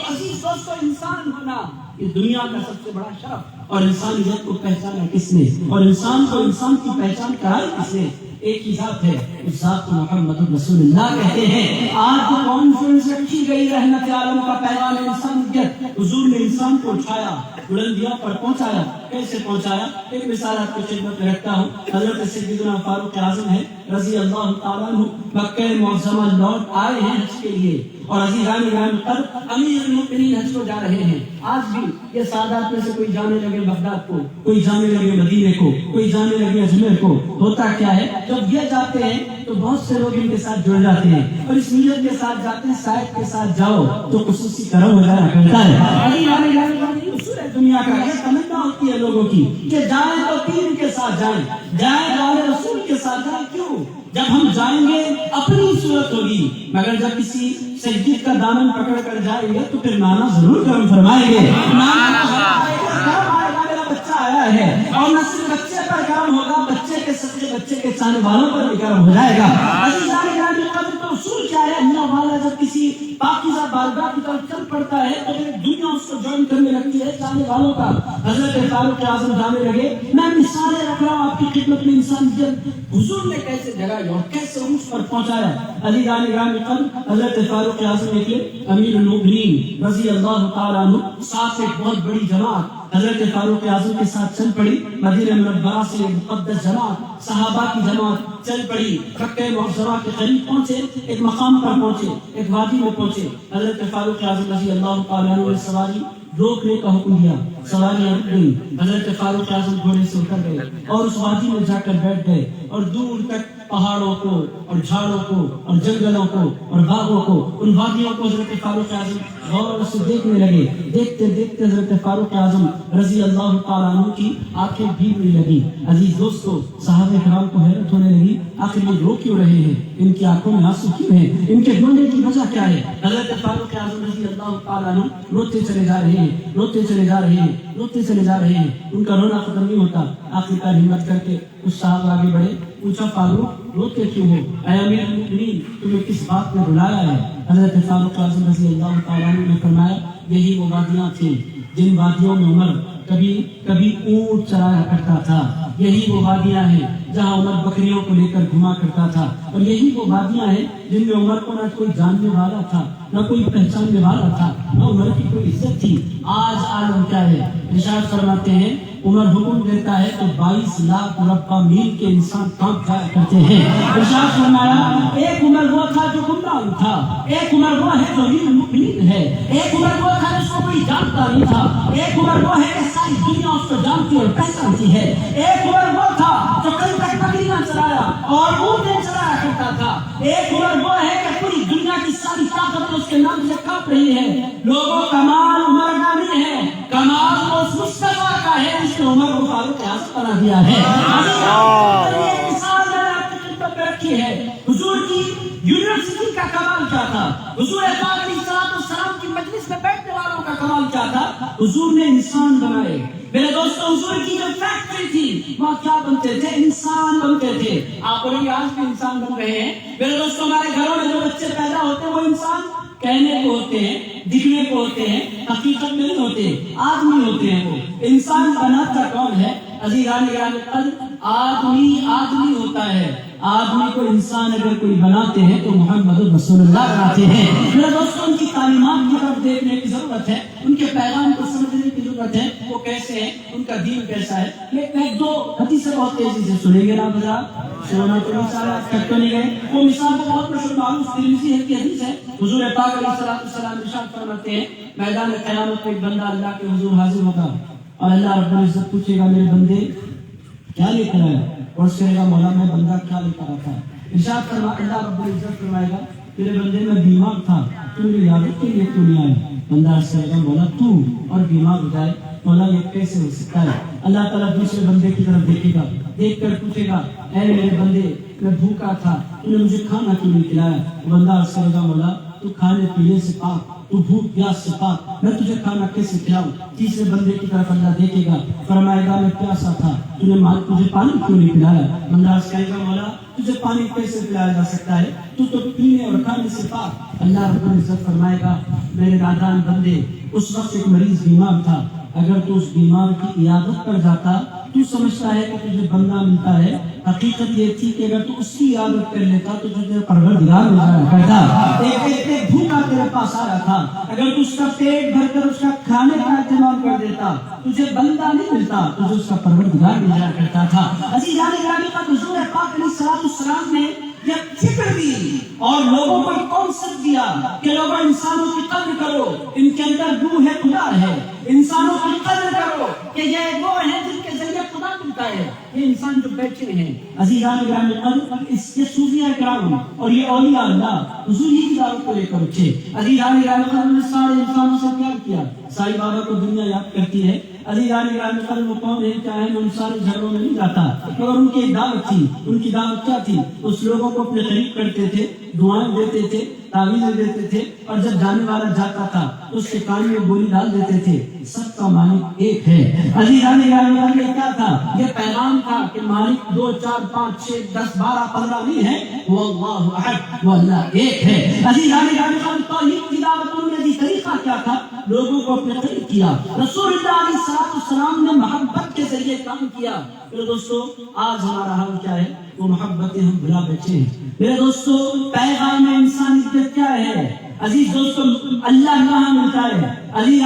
A: عزیز دوستوں انسان ہونا اس دنیا کا سب سے بڑا شرف، اور انسانیت کو پہچانا کس نے، اور انسان کو انسان کی پہچان کرائی کس نے؟ ایک ہی ذات ہے، اس ذات کو محمد رسول اللہ کہتے ہیں. آج جو کانفرنس رکھی گئی رحمت عالم کا پیغام انسانیت، حضور نے انسان کو اٹھایا، بلندیوں پر پہنچایا. کیسے پہنچایا؟ ایک مثال آپ کی خدمت میں رکھتا ہوں. حضرت سیدنا فاروق اعظم ہے رضی اللہ تعالیٰ عنہ، مکہ معظمہ لوٹ آئے ہیں حج کے لیے، اور عزیزان گرامی قدر امیر المؤمنین حج کو جا رہے ہیں. آج بھی یہ سادات میں سے کوئی جانے لگے بغداد کو، کوئی جانے لگے مدینے کو، کوئی جانے لگے اجمیر کو. ہوتا کیا ہے جب یہ جاتے ہیں تو بہت سے لوگ ان کے ساتھ جڑ جاتے ہیں، اور اس نیت کے ساتھ جاتے ہیں صاحب کے ساتھ جاؤ تو خصوصی کرم ہو جانا کرتا ہے. اصول دنیا کا یہ تمنا ہوتی ہے لوگوں کی کہ جائیں تو تین کے ساتھ جائیں والے رسول کے ساتھ جائیں. کیوں؟ جب ہم جائیں گے اپنی صورت ہوگی، مگر جب کسی سجدہ کا دامن پکڑ کر جائیں گے تو پھر نانا ضرور کرم فرمائیں گے. میرا بچہ آیا ہے، اور نہ صرف بچے پر کرم ہوگا، بچے کے سچے بچے کے چاہنے والوں پر بھی کرم ہو جائے گا. تو اصول کیا ہے؟ اللہ والا جب کسی پاکیزہ بارگاہ کی طرف چل پڑتا ہے تو دنیا اس کو جوائن کرنے لگتی ہے چاہنے والوں کا. حضرت فاروق اعظم جانے لگے. میں مثالیں رکھ رہا ہوں آپ کی خدمت میں. انسانیت حضور نے کیسے جگائی اور کیسے اس پر پہنچایا. عزیزان گرامی قدر حضرت فاروق اعظم نکلے، امیر المؤمنین رضی اللہ تعالیٰ عنہ، ساتھ ایک بہت بڑی جماعت حضرت فاروق اعظم کے ساتھ چل پڑی. مدینہ منورہ سے مقدس جماعت، صحابہ کی جماعت چل پڑی. مکہ معظمہ کے قریب پہنچے، ایک مقام پر پہنچے، ایک وادی میں پہنچے. حضرت فاروق اعظم رضی اللہ تعالیٰ عنہ نے سواری روکنے کا حکم دیا. سواریاں رک گئی. حضرت فاروق اعظم گھوڑے سے اتر گئے اور اس وادی میں جا کر بیٹھ گئے، اور دور تک پہاڑوں کو اور جھاڑوں کو اور جنگلوں کو اور باغوں کو، ان وادیوں کو حضرت فاروق اعظم غور سے دیکھنے لگے. دیکھتے دیکھتے حضرت فاروق اعظم رضی اللہ تعالیٰ عنہ کی آنکھیں بھیگنے لگی. عزیز دوستو صحابہ کرام کو حیرت ہونے لگی، آخر یہ رو کیوں رہے ہیں؟ ان کی آنکھوں میں آنسو کیوں ہیں؟ ان کے رونے کی وجہ کیا ہے؟ حضرت فاروق اعظم رضی اللہ تعالیٰ عنہ روتے چلے جا رہے ہیں، روتے چلے جا رہے ہیں، روتے چلے جا رہے ہیں. ان کا رونا ختم نہیں ہوتا. آخرکار ہمت کر کے کچھ صاحب آگے بڑھے. پوچھا فاروق روتے کیوں ہو؟ اے امیر المؤمنین تمہیں کس بات نے بلایا ہے؟ حضرت فاروق اعظم رضی اللہ تعالیٰ عنہ نے فرمایا یہی وہ وادیاں تھیں جن وادیوں میں عمر کبھی اونٹ چرایا کرتا تھا. یہی وہ وادیاں ہیں جہاں عمر بکریوں کو لے کر گھما کرتا تھا. اور یہی وہ وادیاں ہیں جن میں عمر کو نہ کوئی جاننے والا تھا، نہ کوئی پہچاننے والا تھا، نہ عمر کی کوئی عزت تھی. آج عالم کیا ہے؟ ارشاد فرماتے ہیں عمر حکم دیتا ہے تو 22 لاکھ مربع میل کے انسان کانپ جایا کرتے ہیں. ارشاد فرمایا ایک عمر وہ تھا جو گمراہ تھا، ایک عمر وہ ہے جو امیر المؤمنین ہے، ایک عمر وہ تھا جس کو کوئی جانتا نہیں تھا، ایک عمر وہ ہے کہ ساری دنیا اس کو جانتی اور پہچانتی ہے، ایک عمر وہ تھا جو کل تک بکریاں چرایا اور اونٹیں چرایا کرتا تھا، ایک عمر وہ ہے کہ پوری دنیا کی ساری طاقت اس کے نام سے کانپ رہی ہے. لوگوں کمال عمر کا نہیں ہے، کمال اس مصطفیٰ کا ہے جس نے عمر کو فاروق اعظم بنا دیا ہے. یہ مثال میں نے آپ کی خدمت میں رکھی ہے. حضور کی یونیورسٹی کا کمال کیا تھا؟ حضور پاک علیہ السلام کی مجلس میں بیٹھنے والوں کا کمال کیا تھا؟ حضور نے انسان بنائے میرے دوستوں حضور کی جو فیکٹری تھی وہاں کیا بنتے تھے؟ انسان بنتے تھے. آپ بولیں گے آج بھی انسان بن رہے ہیں. میرے دوستوں ہمارے گھروں میں جو بچے پیدا ہوتے ہیں وہ انسان کہنے کو ہوتے ہیں, دکھنے کو ہوتے ہیں, حقیقت میں نہیں ہوتے, آدمی ہوتے ہیں. وہ انسان بناتا کون ہے؟ عزیزان گرامی قدر, آدمی ہوتا ہے. آدمی کو انسان اگر کوئی بناتے ہیں تو محمد رسول اللہ بناتے ہیں. میرے دوستوں ان کی تعلیمات کی طرف دیکھنے کی ضرورت ہے, ان کے پیغام کو سمجھنے کی ضرورت ہے. وہ کیسے ہیں, ان کا دین کیسا ہے. یہ ایک دو حدیثیں بہت تیزی سے سنیں گے نا بذرا, سونا تو نہیں سارا کٹ تو نہیں گئے. وہ مثال تو بہت مشہور معروف ترمذی ہے کی حدیث ہے. حضور پاک علیہ الصلوۃ والسلام ارشاد فرماتے ہیں میدان قیامت میں ایک بندہ اللہ کے حضور حاضر ہوگا اور اللہ رب العزت پوچھے گا میرے بندے کیا لے کر آیا, اور اس کہے گا مولا میں بندہ کیا لے کر آیا تھا. ارشاد فرما اللہ رب العزت فرمائے گا میرے بندے میں بیمار تھا, تو میری عادت کے لیے کیوں نہیں آیا؟ بندہ عرض کرے گا مولا تو اور بیمار ہو جائے, مولا یہ کیسے ہو سکتا ہے؟ اللہ تعالیٰ دوسرے بندے کی طرف دیکھے گا, دیکھ کر پوچھے گا اے میرے بندے میں بھوکا تھا, تو نے مجھے کھانا کیوں نہیں کھلایا؟ بندہ عرض کرے گا مولا تو کھانے پینے سے پاک, تو بھوک پیاس سے پاک, میں تجھے کھانا کیسے کھلاؤں؟ تیسرے بندے کی طرف اللہ دیکھے گا, فرمائے گا میں پیاسا تھا, تو نے تجھے پانی کیوں نہیں پلایا؟ بندہ عرض کرے گا مولا تجھے پانی کیسے پلایا جا سکتا ہے, تو پینے اور کھانے سے پاک. اللہ رب العزت فرمائے گا میرے نادان بندے اس وقت ایک مریض بیمار تھا, اگر تو اس بیمار کی عیادت پر جاتا تو سمجھتا ہے کہ تجھے بندہ ملتا ہے, حقیقت یہ تھی کہ اگر تو اس کی عیادت کر لیتا تو تجھے پروردگار مل جایا کرتا. ایک بھوکا تیرے پاس آیا تھا, اگر تو اس کا پیٹ بھر کر اس کا کھانے کا اہتمام کر دیتا تجھے بندہ نہیں ملتا, تجھے اس کا پروردگار مل جایا کرتا تھا. عزیزان گرامی کا حضور پاک علیہ الصلوۃ والسلام نے یہ فکر دی اور لوگوں کو کانسیپٹ دیا کہ لوگوں انسانوں کی قدر کرو, ان کے اندر روح خدا ہے, انسانوں کی قدر کرو کہ یہ وہ ہیں جن کے ذریعے خدا ملتا ہے. یہ انسان جو بیٹھے ہیں عزیزان گرامی قدر, اس کے صوفیاء کرام اور یہ اولیاء اللہ حضور ہی کی دعوت کو لے کر اٹھے. عزیزان گرامی قدر نے سارے انسانوں سے پیار کیا. سائی بابا کو دنیا یاد کرتی ہے. عزیزان گرامی قدر وہ کون ہے کیا ہے, ان سارے جھگڑوں میں نہیں جاتا, مگر ان کی ایک دعوت تھی. ان کی دعوت کیا تھی؟ اس لوگوں کو اپنے قریب کرتے تھے, دعائیں دیتے تھے, تعویذیں دیتے تھے, اور جب جانے والا جاتا تھا تو اس کے کان میں گولی ڈال دیتے تھے. سب کا مالک ایک ہے. عزیزان گرامی قدر یہ کیا تھا؟ یہ پیغام تھا کہ مالک 2 4 5 6 10 12 15 نہیں ہے, وہ اللہ احد, وہ اللہ ایک ہے. عزیزان گرامی قدر توحید کی دعوت انہوں نے دی. طریقہ کیا تھا؟ لوگوں کو اپنے قریب کیا. رسول اللہ علیہ السلام نے محبت کے ذریعے کام کیا. میرے دوستو آج ہمارا حال کیا ہے؟ وہ محبتیں ہم بھلا بیٹھے ہیں. میرے دوستو پیغام انسانیت کیا ہے؟ عزیز دوستو اللہ کہاں ملتا ہے؟ عزیز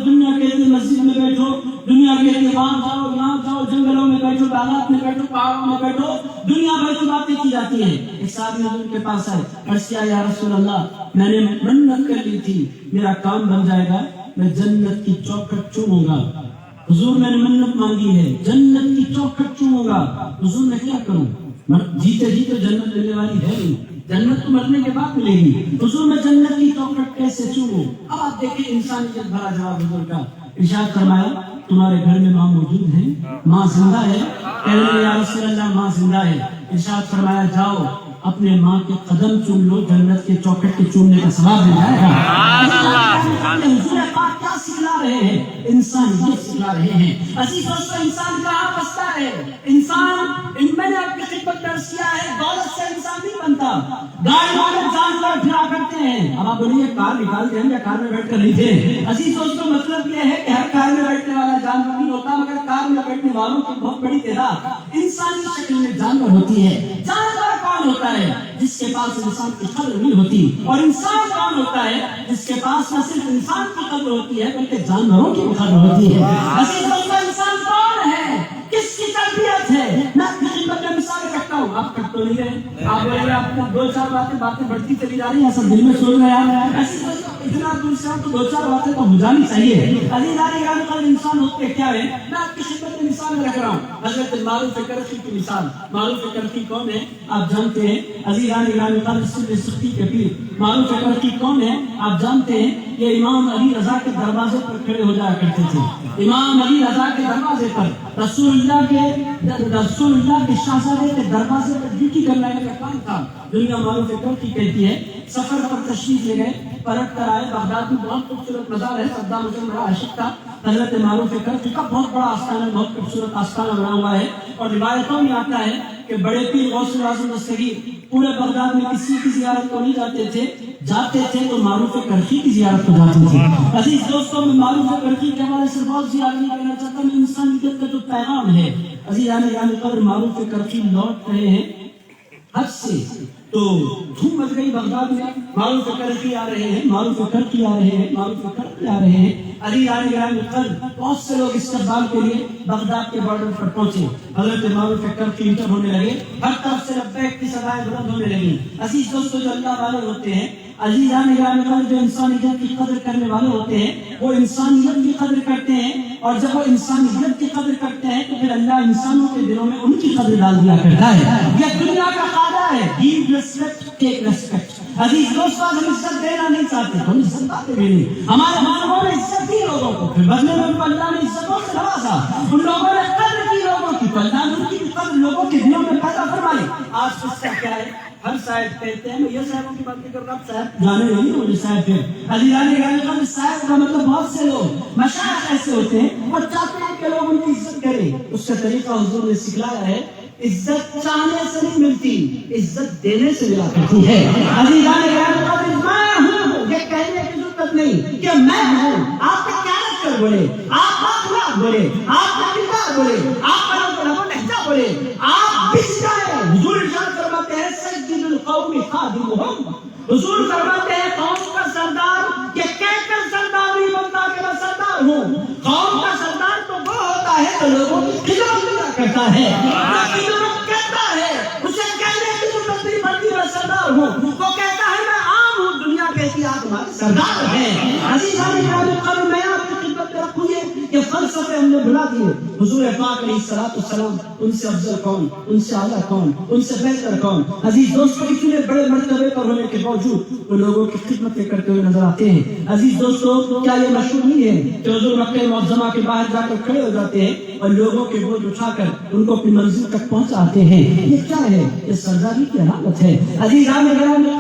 A: دنیا کے مسجد میں بیٹھو, دنیا کے وہاں جاؤ, یہاں جاؤ, جنگلوں میں بیٹھو, باغات میں بیٹھو, پہاڑوں میں بیٹھو, دنیا بھر کی باتیں کی جاتی ہیں. ایک صاحب حضور کے پاس آئے, عرض کیا یا رسول اللہ میں نے منت کر لی تھی, میرا کام بن جائے گا, میں جنت کی چوکھٹ چوموں گا. حضور میں نے منت مانگی ہے, جنت کی چوکھٹ چوموں گا. حضور میں کیا کروں؟ جیتے جیتے جنت ملنے والی ہے نہیں, جنت تو مرنے کے بعد ملے گی. حضور میں جنت کی چوکھٹ کیسے چوموں؟ اب آپ دیکھیں انسانیت بھرا جواب حضور کا. ارشاد فرمایا تمہارے گھر میں ماں موجود ہے, ماں زندہ ہے؟ کہنے لگے یا رسول اللہ ماں زندہ ہے. ارشاد فرمایا جاؤ اپنے ماں کے قدم چوم لو, جنت کے چوکھٹ کے چومنے کا ثواب مل جائے گا. حضور پاک کیا سکھلا رہے ہیں؟ انسانیت سکھلا رہے ہیں. عزیز دوستو انسان کہاں بستا ہے؟ انسان میں نے آپ کی خدمت میں عرض کیا ہے دولت سے انسان نہیں بنتا. گاڑی والے جانور پھرا کرتے ہیں. اب آپ بولیے کار نکال دیں یا کار میں بیٹھ کر لیجیے. عزیز دوستو مطلب یہ ہے کہ ہر کار میں بیٹھنے والا جانور نہیں ہوتا, مگر کار میں بیٹھنے والوں کی بہت بڑی تعداد انسانی شکل میں جانور ہوتی ہے. جانور کون ہوتا ہے؟ جس کے پاس انسان کی قدر نہیں ہوتی. اور انسان کون ہوتا ہے؟ جس کے پاس نہ صرف انسان کی قدر ہوتی ہے بلکہ جانوروں کی قدر ہوتی ہے. عزیز دوستو انسان کون ہے؟ کس کی تربیت ہے؟ میں اپنی خدمت میں مثال رکھتا ہوں, آپ کٹ تو نہیں رہے, آپ بولے آپ کو 2 4 باتیں بڑھتی چلی جا رہی ہیں, سب دل میں سوچ رہے ہیں ایسی اتنا دور سے تو 2 4 باتیں تو ہو جانی چاہیے. عزیزان انسان ہوتے کیا ہے؟ میں آپ کی خدمت میں مثال رکھ رہا ہوں. حضرت معروف کرخی کی مثال. معروف کرخی کون ہے آپ جانتے ہیں؟ عزیزان سختی کے پیر معروف کرخی کون ہے آپ جانتے ہیں؟ یہ امام علی رضا کے دروازے پر کھڑے ہو جایا کرتے تھے. امام علی رضا کے دروازے پر رسول اللہ کے شہزادے کے دروازے پر ڈیوٹی کرنے کا کام تھا. دنیا معروف کرخی کہتی ہے سفر پر تشریف لے گئے، پلٹ کر آئے، بغداد میں بہت خوبصورت مزار ہے، صدام حسین بڑا عاشق تھا حضرت معروف کرخی کا، بہت بڑا آستانہ ہے، بہت خوبصورت آستانہ بنا ہوا ہے، اور روایتوں میں آتا ہے کہ بڑے پیر غوث الاعظم دستگیر پورے بغداد میں کسی کی زیارت کو نہیں جاتے تھے تو معروف کرخی کی زیارت کو جاتے تھے۔ عزیز دوستوں، میں معروف کرخی کے حوالے سے بہت زیادہ نہیں کہنا چاہتا، میں انسانیت کا جو پیغام ہے، عزیزان قدر معروف کرخی لوٹ رہے ہیں حج سے، تو دھوم مچ گئی بغداد میں، معروف کرخی آ رہے ہیں، معروف کرخی آ رہے ہیں، معروف کرخی آ رہے ہیں۔ عزیزان قدر بہت سے لوگ استقبال کے لیے بغداد کے بارڈر پر پہنچے، حضرت معروف کرخی انٹر ہونے لگے، ہر طرف سے لبیک کی صدائیں بلند ہونے لگی۔ عزیز دوستوں، جو اللہ والے ہوتے ہیں، عزیزان قدر جو انسانیت کی قدر کرنے والے ہوتے ہیں، وہ انسانیت کی قدر کرتے ہیں، اور جب وہ انسانیت کی قدر کرتے ہیں تو پھر اللہ انسانوں کے دلوں میں ان کی قدر ڈال دیا کرتا ہے۔ یہ دنیا کا قاعدہ ہے، give respect, take respect۔ عزیز دوستوں، ہم عزت دینا نہیں چاہتے، ہم عزت پاتے بھی نہیں، ہمارے مالوں نے عزت دی لوگوں کو، پھر بدلے میں ان کو اللہ نے عزتوں سے نوازا، ان لوگوں نے قدر کی لوگوں کی، تو اللہ نے ان کی قدر لوگوں کے دلوں میں پیدا فرمائی۔ آج قصہ کیا ہے؟ ہر صاحب کہتے ہیں، میں یہ صاحبوں کی بات نہیں کر رہا، صاحب جانے نہیں مجھے صاحب پھر عزیزان صاحب کا مطلب بہت سے لوگ مشائخ ایسے ہوتے ہیں وہ چاہتے ہیں کہ لوگ ان کی عزت کریں، اس کا طریقہ حضور نے سکھلایا ہے، عزت چاہنے سے نہیں ملتی، عزت دینے سے ملا کرتی ہے۔ عزیزان میں ہوں، یہ کہنے کی ضرورت نہیں کہ میں ہوں، آپ کا کیریکٹر بولے، آپ کا اخلاق بولے، آپ کا کردار بولے، آپ کا لہجہ بولے، آپ بس جائیں۔ حضور ارشاد فرماتے ہیں سید القوم خادمہم، حضور فرماتے ہیں قوم کا سردار یہ کہہ کر سردار نہیں بنتا کہ میں سردار ہوں، قوم کا سردار تو وہ ہوتا ہے جو لوگوں کی خدمت کرتا ہے، جو خدمت کرتا ہے، اسے کہنے کی ضرورت نہیں پڑتی میں سردار ہوں، وہ کہتا ہے میں عام ہوں، دنیا کہتی ہے آپ ہمارے سردار ہیں۔ عزیزان قدر میں آپ کی خدمت میں رکھوں یہ فلسفے ہم نے بنا دیے۔ حضور پاک علیہ السلام ان سے افضل کون، ان سے اعلیٰ کون، ان سے بہتر کون؟ عزیز دوستوں، اتنے بڑے مرتبے پر ہونے کے باوجود وہ لوگوں کی خدمتیں کرتے ہوئے نظر آتے ہیں۔ عزیز دوستوں، کیا یہ مشہور نہیں ہے کہ حضور مکہ معظمہ کے باہر جا کر کھڑے ہو جاتے ہیں اور لوگوں کے بوجھ اٹھا کر ان کو اپنی منزل تک پہنچاتے ہیں؟ یہ کیا ہے؟ یہ سرداری کی علامت ہے۔ عزیزان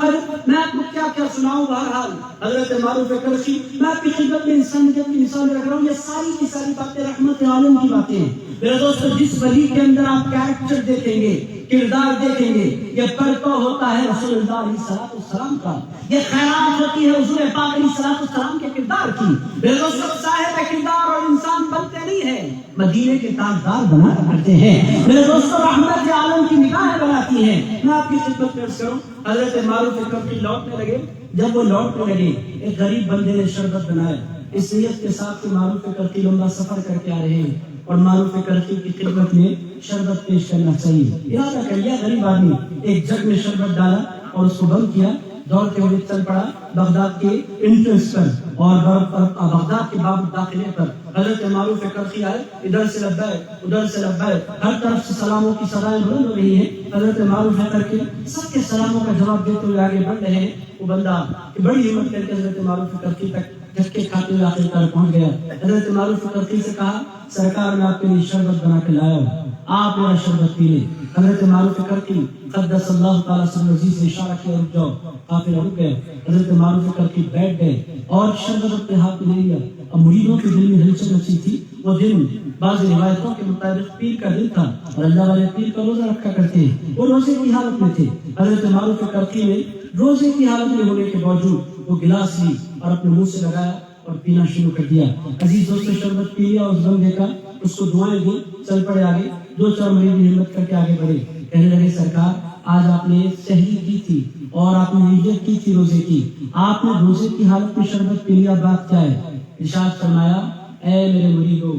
A: قدر میں آپ کو کیا سناؤں، بہرحال حضرت معروف کرخی، میں آپ کی خدمت میں انسانیت کی مثال رکھ رہا ہوں، یہ ساری کی ساری باتیں رحمت عالم کی باتیں ہیں۔ میرے دوستو، جس ولی کے اندر آپ کیریکٹر دیکھیں گے، کردار دیکھیں گے، یہ پرتو ہوتا ہے رسول اللہ علیہ السلام کا، یہ خیرات ہوتی ہے حضور پاک علیہ السلام کے کردار کی۔ میرے دوستو، صاحب کردار اور انسان بنتے نہیں ہیں، مدینے کے تاجدار بنا کرتے ہیں۔ میرے دوستو، رحمت عالم کی نگاہیں بناتی ہیں۔ میں آپ کی خدمت میں عرض کروں، حضرت معروف کرخی لوٹنے لگے، جب وہ لوٹنے لگے ایک غریب بندے نے شربت بنایا، اس نیت کے ساتھ کہ معروف کرخی لمبا سفر کر کے آ رہے ہیں اور معروف کرخی کی خدمت میں شربت پیش کرنا چاہیے، ارادہ کر لیا۔ غریب آدمی ایک جگ میں شربت ڈالا اور اس کو بند کیا، دوڑتے ہوئے چل پڑا بغداد کے انٹرنس پر، اور بغداد کے باب داخلے پر حضرت معروف کرخی آئے، ادھر سے لبیک ادھر سے لبیک، ہر طرف سے سلاموں کی صدائیں بلند ہو رہی ہیں۔ حضرت معروف کرخی سب کے سلاموں کا جواب دیتے ہوئے آگے بڑھ رہے ہیں۔ وہ بندہ بڑی ہمت کر کے حضرت معروف کرخی تک جھٹکے کھاتے ہوئے آخر کار پہنچ گیا۔ حضرت معروف کرخی سے کہا، سرکار میں آپ کے لیے شربت بنا کے لایا ہوں، آپ میرا شربت پی لیں۔ حضرت معروف کرخی قدس اللہ تعالیٰ سے عزیز نے اشارہ کیا، رک جاؤ، قافلہ رک گئے۔ حضرت معروف کرخی بیٹھ گئے اور شربت اپنے ہاتھ میں لے لیا۔ اب مریدوں کے دل میں ہلچل مچی تھی، وہ دن بعض روایتوں کے مطابق پیر کا دن تھا اور اللہ والے پیر کا روزہ رکھا کرتے ہیں، وہ روزے کی حالت میں تھے۔ حضرت معروف کرخی نے روزے کی حالت میں ہونے کے باوجود وہ گلاس لی اور اپنے منہ سے لگایا اور پینا شروع کر دیا۔ عزیز دوستو، شربت پی لیا، اس بندے کا اس کو دعائیں دی، چل پڑے آگے۔ دو چار مرید ہمت کر کے آگے بڑھے، کہنے لگے، سرکار آج آپ نے سحری کی تھی اور آپ نے نیت کی تھی روزے کی، آپ نے روزے کی حالت میں شربت پی لیا، بات کیا ہے؟ ارشاد فرمایا، اے میرے مریدو،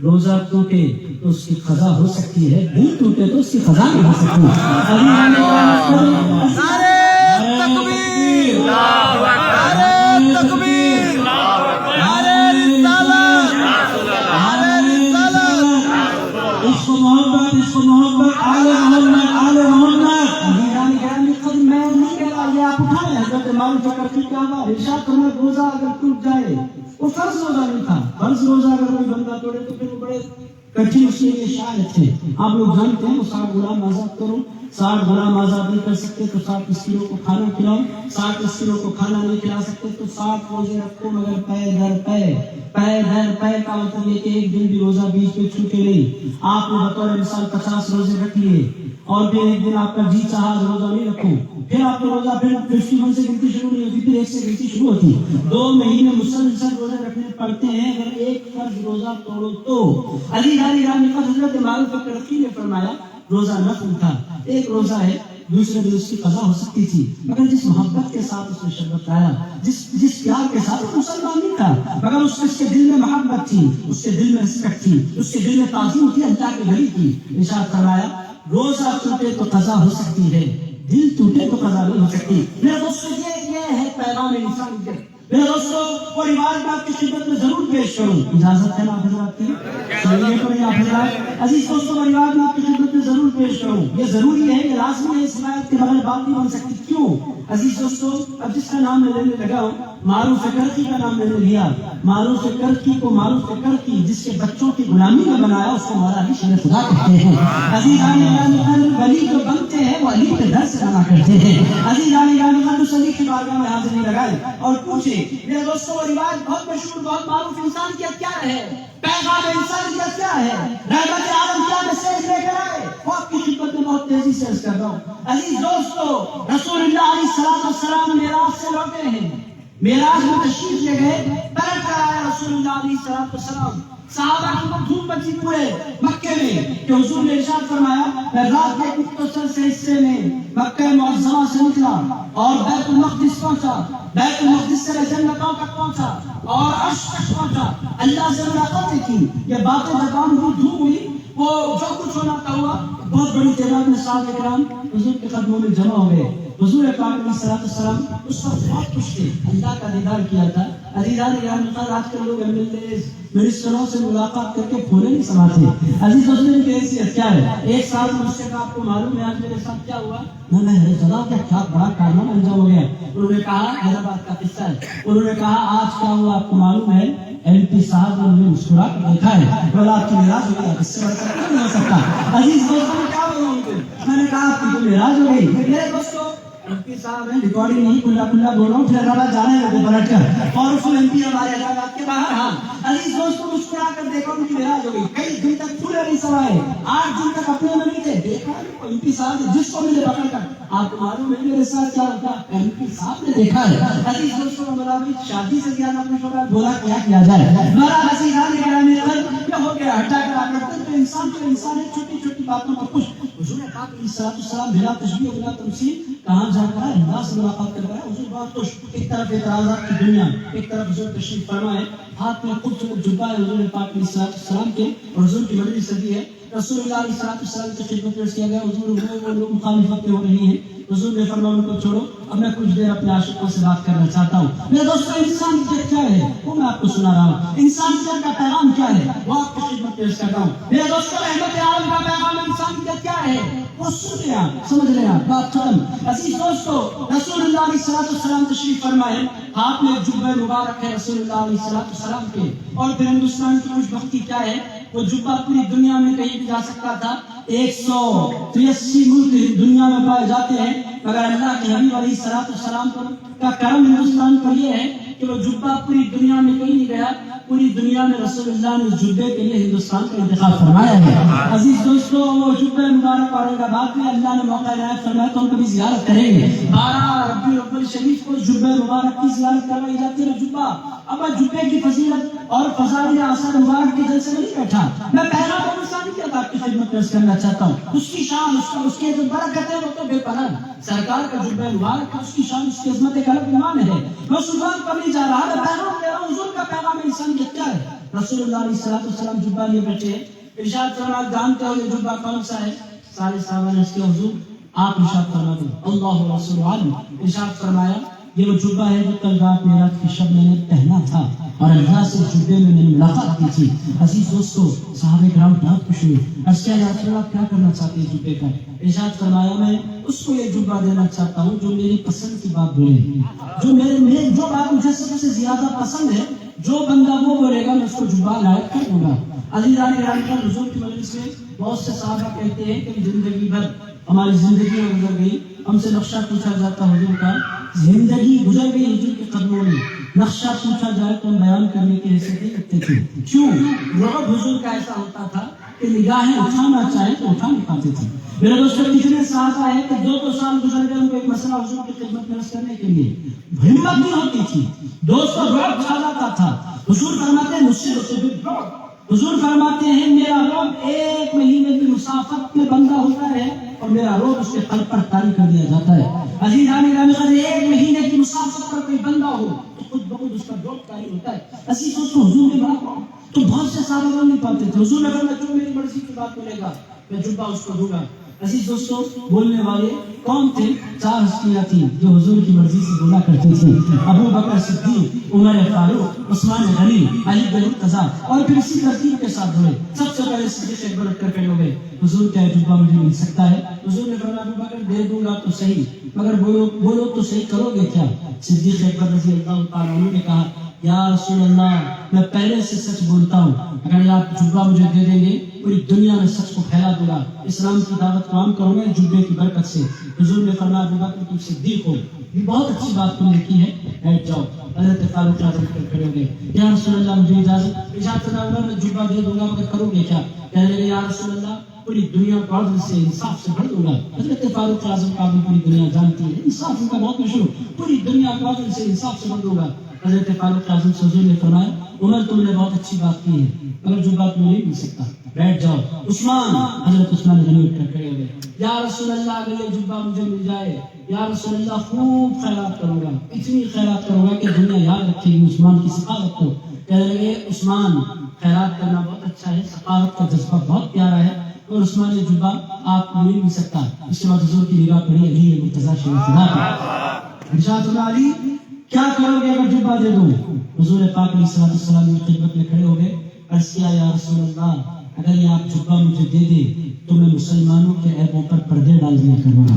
A: روزہ ٹوٹے تو اس کی قضا ہو سکتی ہے، دل ٹوٹے تو اس کی قضا نہیں ہو سکتی۔ عشق محبت آل محمد میں نہیں کہہ رہا، یہ آپ اٹھائیں حضرت معروف کرخی کیا بات، ارشاد فرمایا، روزہ اگر ٹوٹ جائے، وہ فرض روزہ نہیں تھا، فرض روزہ اگر کوئی بندہ توڑے تو پھر وہ بڑے کٹھن اس کے لیے شاید تھے۔ آپ لوگ جانتے ہیں، وہ 60 غلام آزاد کرو، 60 غلام آزاد نہیں کر سکتے تو 60 مسکینوں کو کھانا کھلاؤ، 60 مسکینوں کو کھانا نہیں کھلا سکتے تو 60 روزے رکھو، مگر پے در پے کا مطلب یہ کہ ایک دن بھی روزہ بیچ میں چھوٹے نہیں۔ آپ نے بطور مثال 50 روزے رکھ لیے اور پھر ایک دن آپ کا جی چاہا روزہ نہیں رکھو، پھر آپ کا روزہ پھر 51 سے گنتی شروع نہیں ہوتی، پھر 1 سے گنتی شروع ہوتی۔ 2 مہینے مسلسل روزے رکھنے پڑتے ہیں، اگر ایک فرض روزہ توڑو تو۔ علی حضرت معروف کرقی نے فرمایا روزہ نفل تھا، ایک روزہ ہے، دوسرے دن اس کی قضا ہو سکتی تھی، مگر جس محبت کے ساتھ اس نے شربت لایا، جس پیار کے ساتھ وہ مسلمان نہیں تھا، مگر اس کے دل میں محبت تھی، اس کے دل میں رسپیکٹ تھی، اس کے دل میں تعظیم تھی، اللہ کے گھر کی۔ ارشاد فرمایا روزہ ٹوٹے تو قضا ہو سکتی ہے، دل ٹوٹے تو قضا نہیں ہو سکتی۔ میرے دوستو یہ ہے پیغام انسانیت۔ میرے دوستو وہ روایت میں آپ کی خدمت میں ضرور پیش کروں، اجازت ہے نا حضرات کی؟ سنیے تو نہیں آپ حضرات؟ عزیز دوستو وہ روایت میں آپ کی خدمت میں ضرور پیش کروں، یہ ضروری ہے، یہ لازمی ہے، اس روایت کے بغیر بات نہیں بن سکتی۔ کیوں؟ عزیز دوستو اب جس کا نام میں لینے لگا ہوں، معروف کرقی کا نام میں نے لیا۔ معروف کرقی کو معروف کرقی جس کے بچوں کی غلامی میں بنایا، اس کو ہمارا علی شیر خدا کہتے ہیں۔ عزیزان ولی جو بنتے ہیں وہ علی کے در سے بنا کرتے ہیں۔ عزیزان اس علی کی بارگاہ میں حاضری لگائے اور پوچھے میرے دوستوں وہ روایت بہت مشہور، بہت معروف، انسانیت کیا ہے، پیغام انسانیت کیا ہے، رحمت عالم کیا میسج لے کر آئے، وہ آپ کی خدمت میں بہت تیزی سے عرض کر رہا ہوں۔ عزیز دوستو رسول اللہ علیہ السلام معراج سے لوٹے ہیں، معراج میں تشریف لے گئے، پلٹ کر آیا رسول اللہ علیہ السلام، صحابہ کی دھوم مچی پورے مکے میں کہ حضور نے ارشاد فرمایا میں رات کے مختصر سے حصے میں مکہ معظمہ سے نکلا اور بیت المقدس پہنچا، بیت المقدس سے جنتوں تک پہنچا اور عرش تک پہنچا، اللہ سے ملاقاتیں کی، یہ باتیں زبان میں دھوم ہوئی، وہ جو کچھ ہونا تھا ہوا، بہت بڑی تعداد میں صحابہ کرام حضور کے قدموں میں جمع ہو گئے۔ حضور پاک علیہ السلام اس وقت بہت خوش تھے، اللہ کا دیدار کیا تھا۔ عزیزان گرامی آج کل لوگ منسٹروں سے ملاقات کر کے پھولے نہیں سماتے۔ عزیز دوستوں کی حیثیت کیا ہے؟ ایک سال میں اس سے کہا آپ کو معلوم ہے آج میرے ساتھ کیا ہوا؟ میں کیا بڑا کارنامہ انجام ہو گیا۔ انہوں نے کہا حیدرآباد کا قصہ ہے، انہوں نے کہا آج کیا ہوا آپ کو معلوم ہے؟ ایم پی صاحب نے مجھے مسکرا کر دیکھا ہے، بولا آپ کی معراج ہو گئی، اس سے بڑھ کر نہیں ہو سکتا۔ عزیز دوستوں کیا بولوں ان کو؟ میں نے کہا آپ کی تو معراج ہو گئی۔ میرے دوستوں ایم پی صاحب ہیں، ریکارڈنگ نہیں کھلا بول رہا ہوں، پھر حیدرآباد جانے لگے پلٹ کر اور اس ایم پی ہمارے حیدرآباد کے باہر۔ ہاں عزیز دوستوں مسکرا کر دیکھا ان کی معراج ہو گئی، کئی دن تک پھولے نہیں سمائے، 8 دن تک اپنے میں نہیں تھے، دیکھا ایم پی صاحب جس کو مجھے پکڑ کر آپ کو معلوم ہے میرے ساتھ کیا ہوتا، ایم پی صاحب نے دیکھا ہے۔ عزیز دوستوں ہمارا بھی شادی سے زیادہ خوش ہو رہا ہے، بولا کیا جائے، ہمارا عزیزان گرامی کیا ہو گیا، ہٹا کر آ کرتے تو انسان ہے چھوٹی چھوٹی باتوں پر خوش۔ حضور پاک علیہ السلام بلا تشبیہ بلا تمثیل کہاں جا کر اللہ سے ملاقات کر رہا ہے، حضور بہت خوش، ایک طرف اعتراضات کی دنیا، ایک طرف حضور تشریف فرما ہے، ہاتھ میں خوبصورت جبہ ہے حضور پاک علیہ السلام کے، اور حضور کی مجلس صدی ہے، رسول اللہ علیہ السلام کی خدمت میں کیا گیا، حضور وہ لوگ مخالفت ہو رہی ہیں، حضور نے فرمایا ان کو چھوڑو، اب میں کچھ دیر اپنے عاشقوں سے بات کرنا چاہتا ہوں۔ میرے دوستوں انسانیت کیا ہے وہ میں آپ کو سنا رہا ہوں، انسانیت کا پیغام کیا ہے وہ آپ کی خدمت پیش کرتا ہوں۔ میرے دوستوں رحمت عالم کا پیغام انسانیت کیا ہے وہ سن لیں آپ، سمجھ لیں آپ، بات ختم۔ عزیز دوستو رسول اللہ علیہ السلام تشریف فرمائے، ہاتھ میں ایک جبہ مبارک ہے رسول اللہ علیہ السلام کے، اور پھر ہندوستان کی خوش بختی کیا ہے، وہ جبہ پوری دنیا میں کہیں بھی جا سکتا تھا، 183 ملک دنیا میں پائے جاتے ہیں، مگر اللہ کے حبیب علیہ السلام کا کرم ہندوستان پر یہ ہے کہ وہ جبہ پوری دنیا میں کہیں نہیں گیا، پوری دنیا میں رسول اللہ نے اس جبے کے لیے ہندوستان کا انتخاب فرمایا ہے۔ عزیز دوستو وہ جبہ مبارک اورنگ آباد میں اللہ نے موقع عنایت فرمایا تو ہم کبھی زیارت کریں گے۔ 12 ربیع الاول شریف کو جبہ مبارک کی زیارت کروائی جاتی ہے۔ جبہ اب جبے کی فضیلت اور فضائل آثار مبارک کے جلسے میں نہیں بیٹھا، میں پیغام انسانیت آپ کی خدمت پیش کرنا چاہتا ہوں۔ اس کی شان اس کی جو برکت ہے وہ تو بے پناہ ہے، سرکار کا جبہ مبارک اس کی شان اس کی عظمت ایک الگ ایمان ہے۔ میں سلطان کبھی جا رہا ہے، پیغام دے رہا ہوں، حضور کا پیغام انسانیت کیا ہے۔ رسول اللہ علیہ السلام جبہ لیے بیٹھے، ارشاد فرمایا جانتے ہو یہ جبہ کون سا ہے؟ سارے صحابہ نے اس کے حضور آپ ارشاد فرما دیں اللہ رسول عالم، ارشاد فرمایا یہ وہ جبہ ہے جو کل رات معراج کی شب میں نے پہنا تھا اور اللہ سے جبے میں نے ملاقات کی تھی۔ عزیز دوستو صحابہ کرام بہت خوش ہوئے، عرض کیا یا رسول اللہ کیا کرنا چاہتے ہیں جبے کا؟ ارشاد فرمایا میں اس کو یہ جبہ دینا چاہتا ہوں جو میری پسند کی بات بولے، جو بات مجھے سب سے زیادہ پسند ہے، جو بندہ وہ بولے گا میں اس کو جبہ لائق کر دوں گا۔ عزیزان گرامی حضور کی مجلس میں بہت سے صحابہ کہتے ہیں کہ زندگی بھر ہماری زندگیاں گزر گئی، ہم سے نقشہ پوچھا جاتا حضور کا، زندگی گزر گئی حضور کے قدموں میں، نقشہ پوچھا جائے تو ہم بیان کرنے کی حیثیت نہیں رکھتے تھے. کیوں؟ رعب حضور کا ایسا ہوتا تھا کہ نگاہیں اٹھانا چاہے تو اٹھا نہیں پاتے تھے. میرے دوستوں کتنے صحابہ ہے کہ 2 سال گزر گئے ان کو ایک مسئلہ حضور کی خدمت میں عرض کرنے کے لیے ہمت نہیں ہوتی تھی. دوستوں رعب کھا جاتا تھا. حضور فرماتے ہیں مجھ سے حضور فرماتے ہیں میرا رعب 1 مہینے کی مسافت میں بندہ ہوتا ہے اور میرا رعب اس کے قلب پر طاری کر دیا جاتا ہے. عزیزان گرامی، 1 مہینے کی مسافت پر کوئی بندہ ہو تو خود بخود اس کا رعب طاری ہوتا ہے. اسی سوچو حضور نے بڑا تو بہت سے صحابہ بول نہیں پاتے تھے. حضور نے فرمایا جو میری مرضی کی بات بولے گا میں جبہ اس کو دوں گا. عزیز دوستوں بولنے والے کون تھے؟ 4 ہستیاں تھیں جو حضور کی مرضی سے بولا کرتے تھے. ابو بکر صدیق، عمر فاروق، عثمان غنی، علی بن مرتضیٰ، اور پھر اسی ترتیب کے ساتھ ہوئے. سب سے پہلے صدیق اکبر اٹھ کر کھڑے ہو گئے، حضور کیا جبہ مجھے مل سکتا ہے؟ حضور نے فرمایا ابو بکر دے دوں گا تو صحیح، مگر بولو تو صحیح کرو گے کیا؟ صدیق اکبر رضی اللہ تعالیٰ عنہ نے کہا یا رسول اللہ میں پہلے سے سچ بولتا ہوں، اگر آپ جبہ مجھے دے دیں گے پوری دنیا میں سچ کو پھیلا دوں گا، اسلام کی دعوت کو عام کروں گا جبے کی برکت سے. حضور نے فرمایا ابو بکر تم صدیق ہو، یہ بہت اچھی بات تم نے کی ہے، بیٹھ جاؤ. حضرت فاروق اعظم کھڑے ہو گئے، یا رسول اللہ مجھے اجازت فرمایا میں جبہ دے دوں گا مگر کرو گے کیا؟ کہنے لگے یا رسول اللہ پوری دنیا کو عدل سے انصاف سے بھر دوں گا. حضرت فاروق اعظم کا بھی پوری دنیا جانتی ہے، انصاف ان کا بہت مشہور، پوری دنیا کو عدل سے انصاف سے بھر دوں گا. حضرت فاروق اعظم سے حضور نے فرمایا عمر تم نے بہت اچھی بات کی ہے مگر جو بات میں نہیں مل سکتا، بیٹھ جاؤ. عثمان، حضرت عثمان غنی اٹھ کر کھڑے ہو گئے، یا رسول اللہ اگر یہ جبہ مجھے مل جائے یا رسول اللہ خوب خیرات کروں گا، اتنی خیرات کروں گا کہ دنیا یاد رکھے گی عثمان کی سخاوت کو. کہنے لگے عثمان خیرات کرنا بہت اچھا ہے، سخاوت کا جذبہ بہت پیارا ہے، اور عثمان یہ جبہ آپ کو نہیں مل سکتا. اس کے بعد حضور کی نگاہ پڑی علی مرتضیٰ شریف ارشاد ہوا علی کیا کرو گے اگر جبہ دے دوں؟ حضور پاک علیہ السلام کی خدمت میں کھڑے ہو گئے، عرض کیا یا رسول اللہ اگر یہ آپ جبہ مجھے دے دے تو میں مسلمانوں کے عیبوں پر پردے ڈال دیا کروں گا.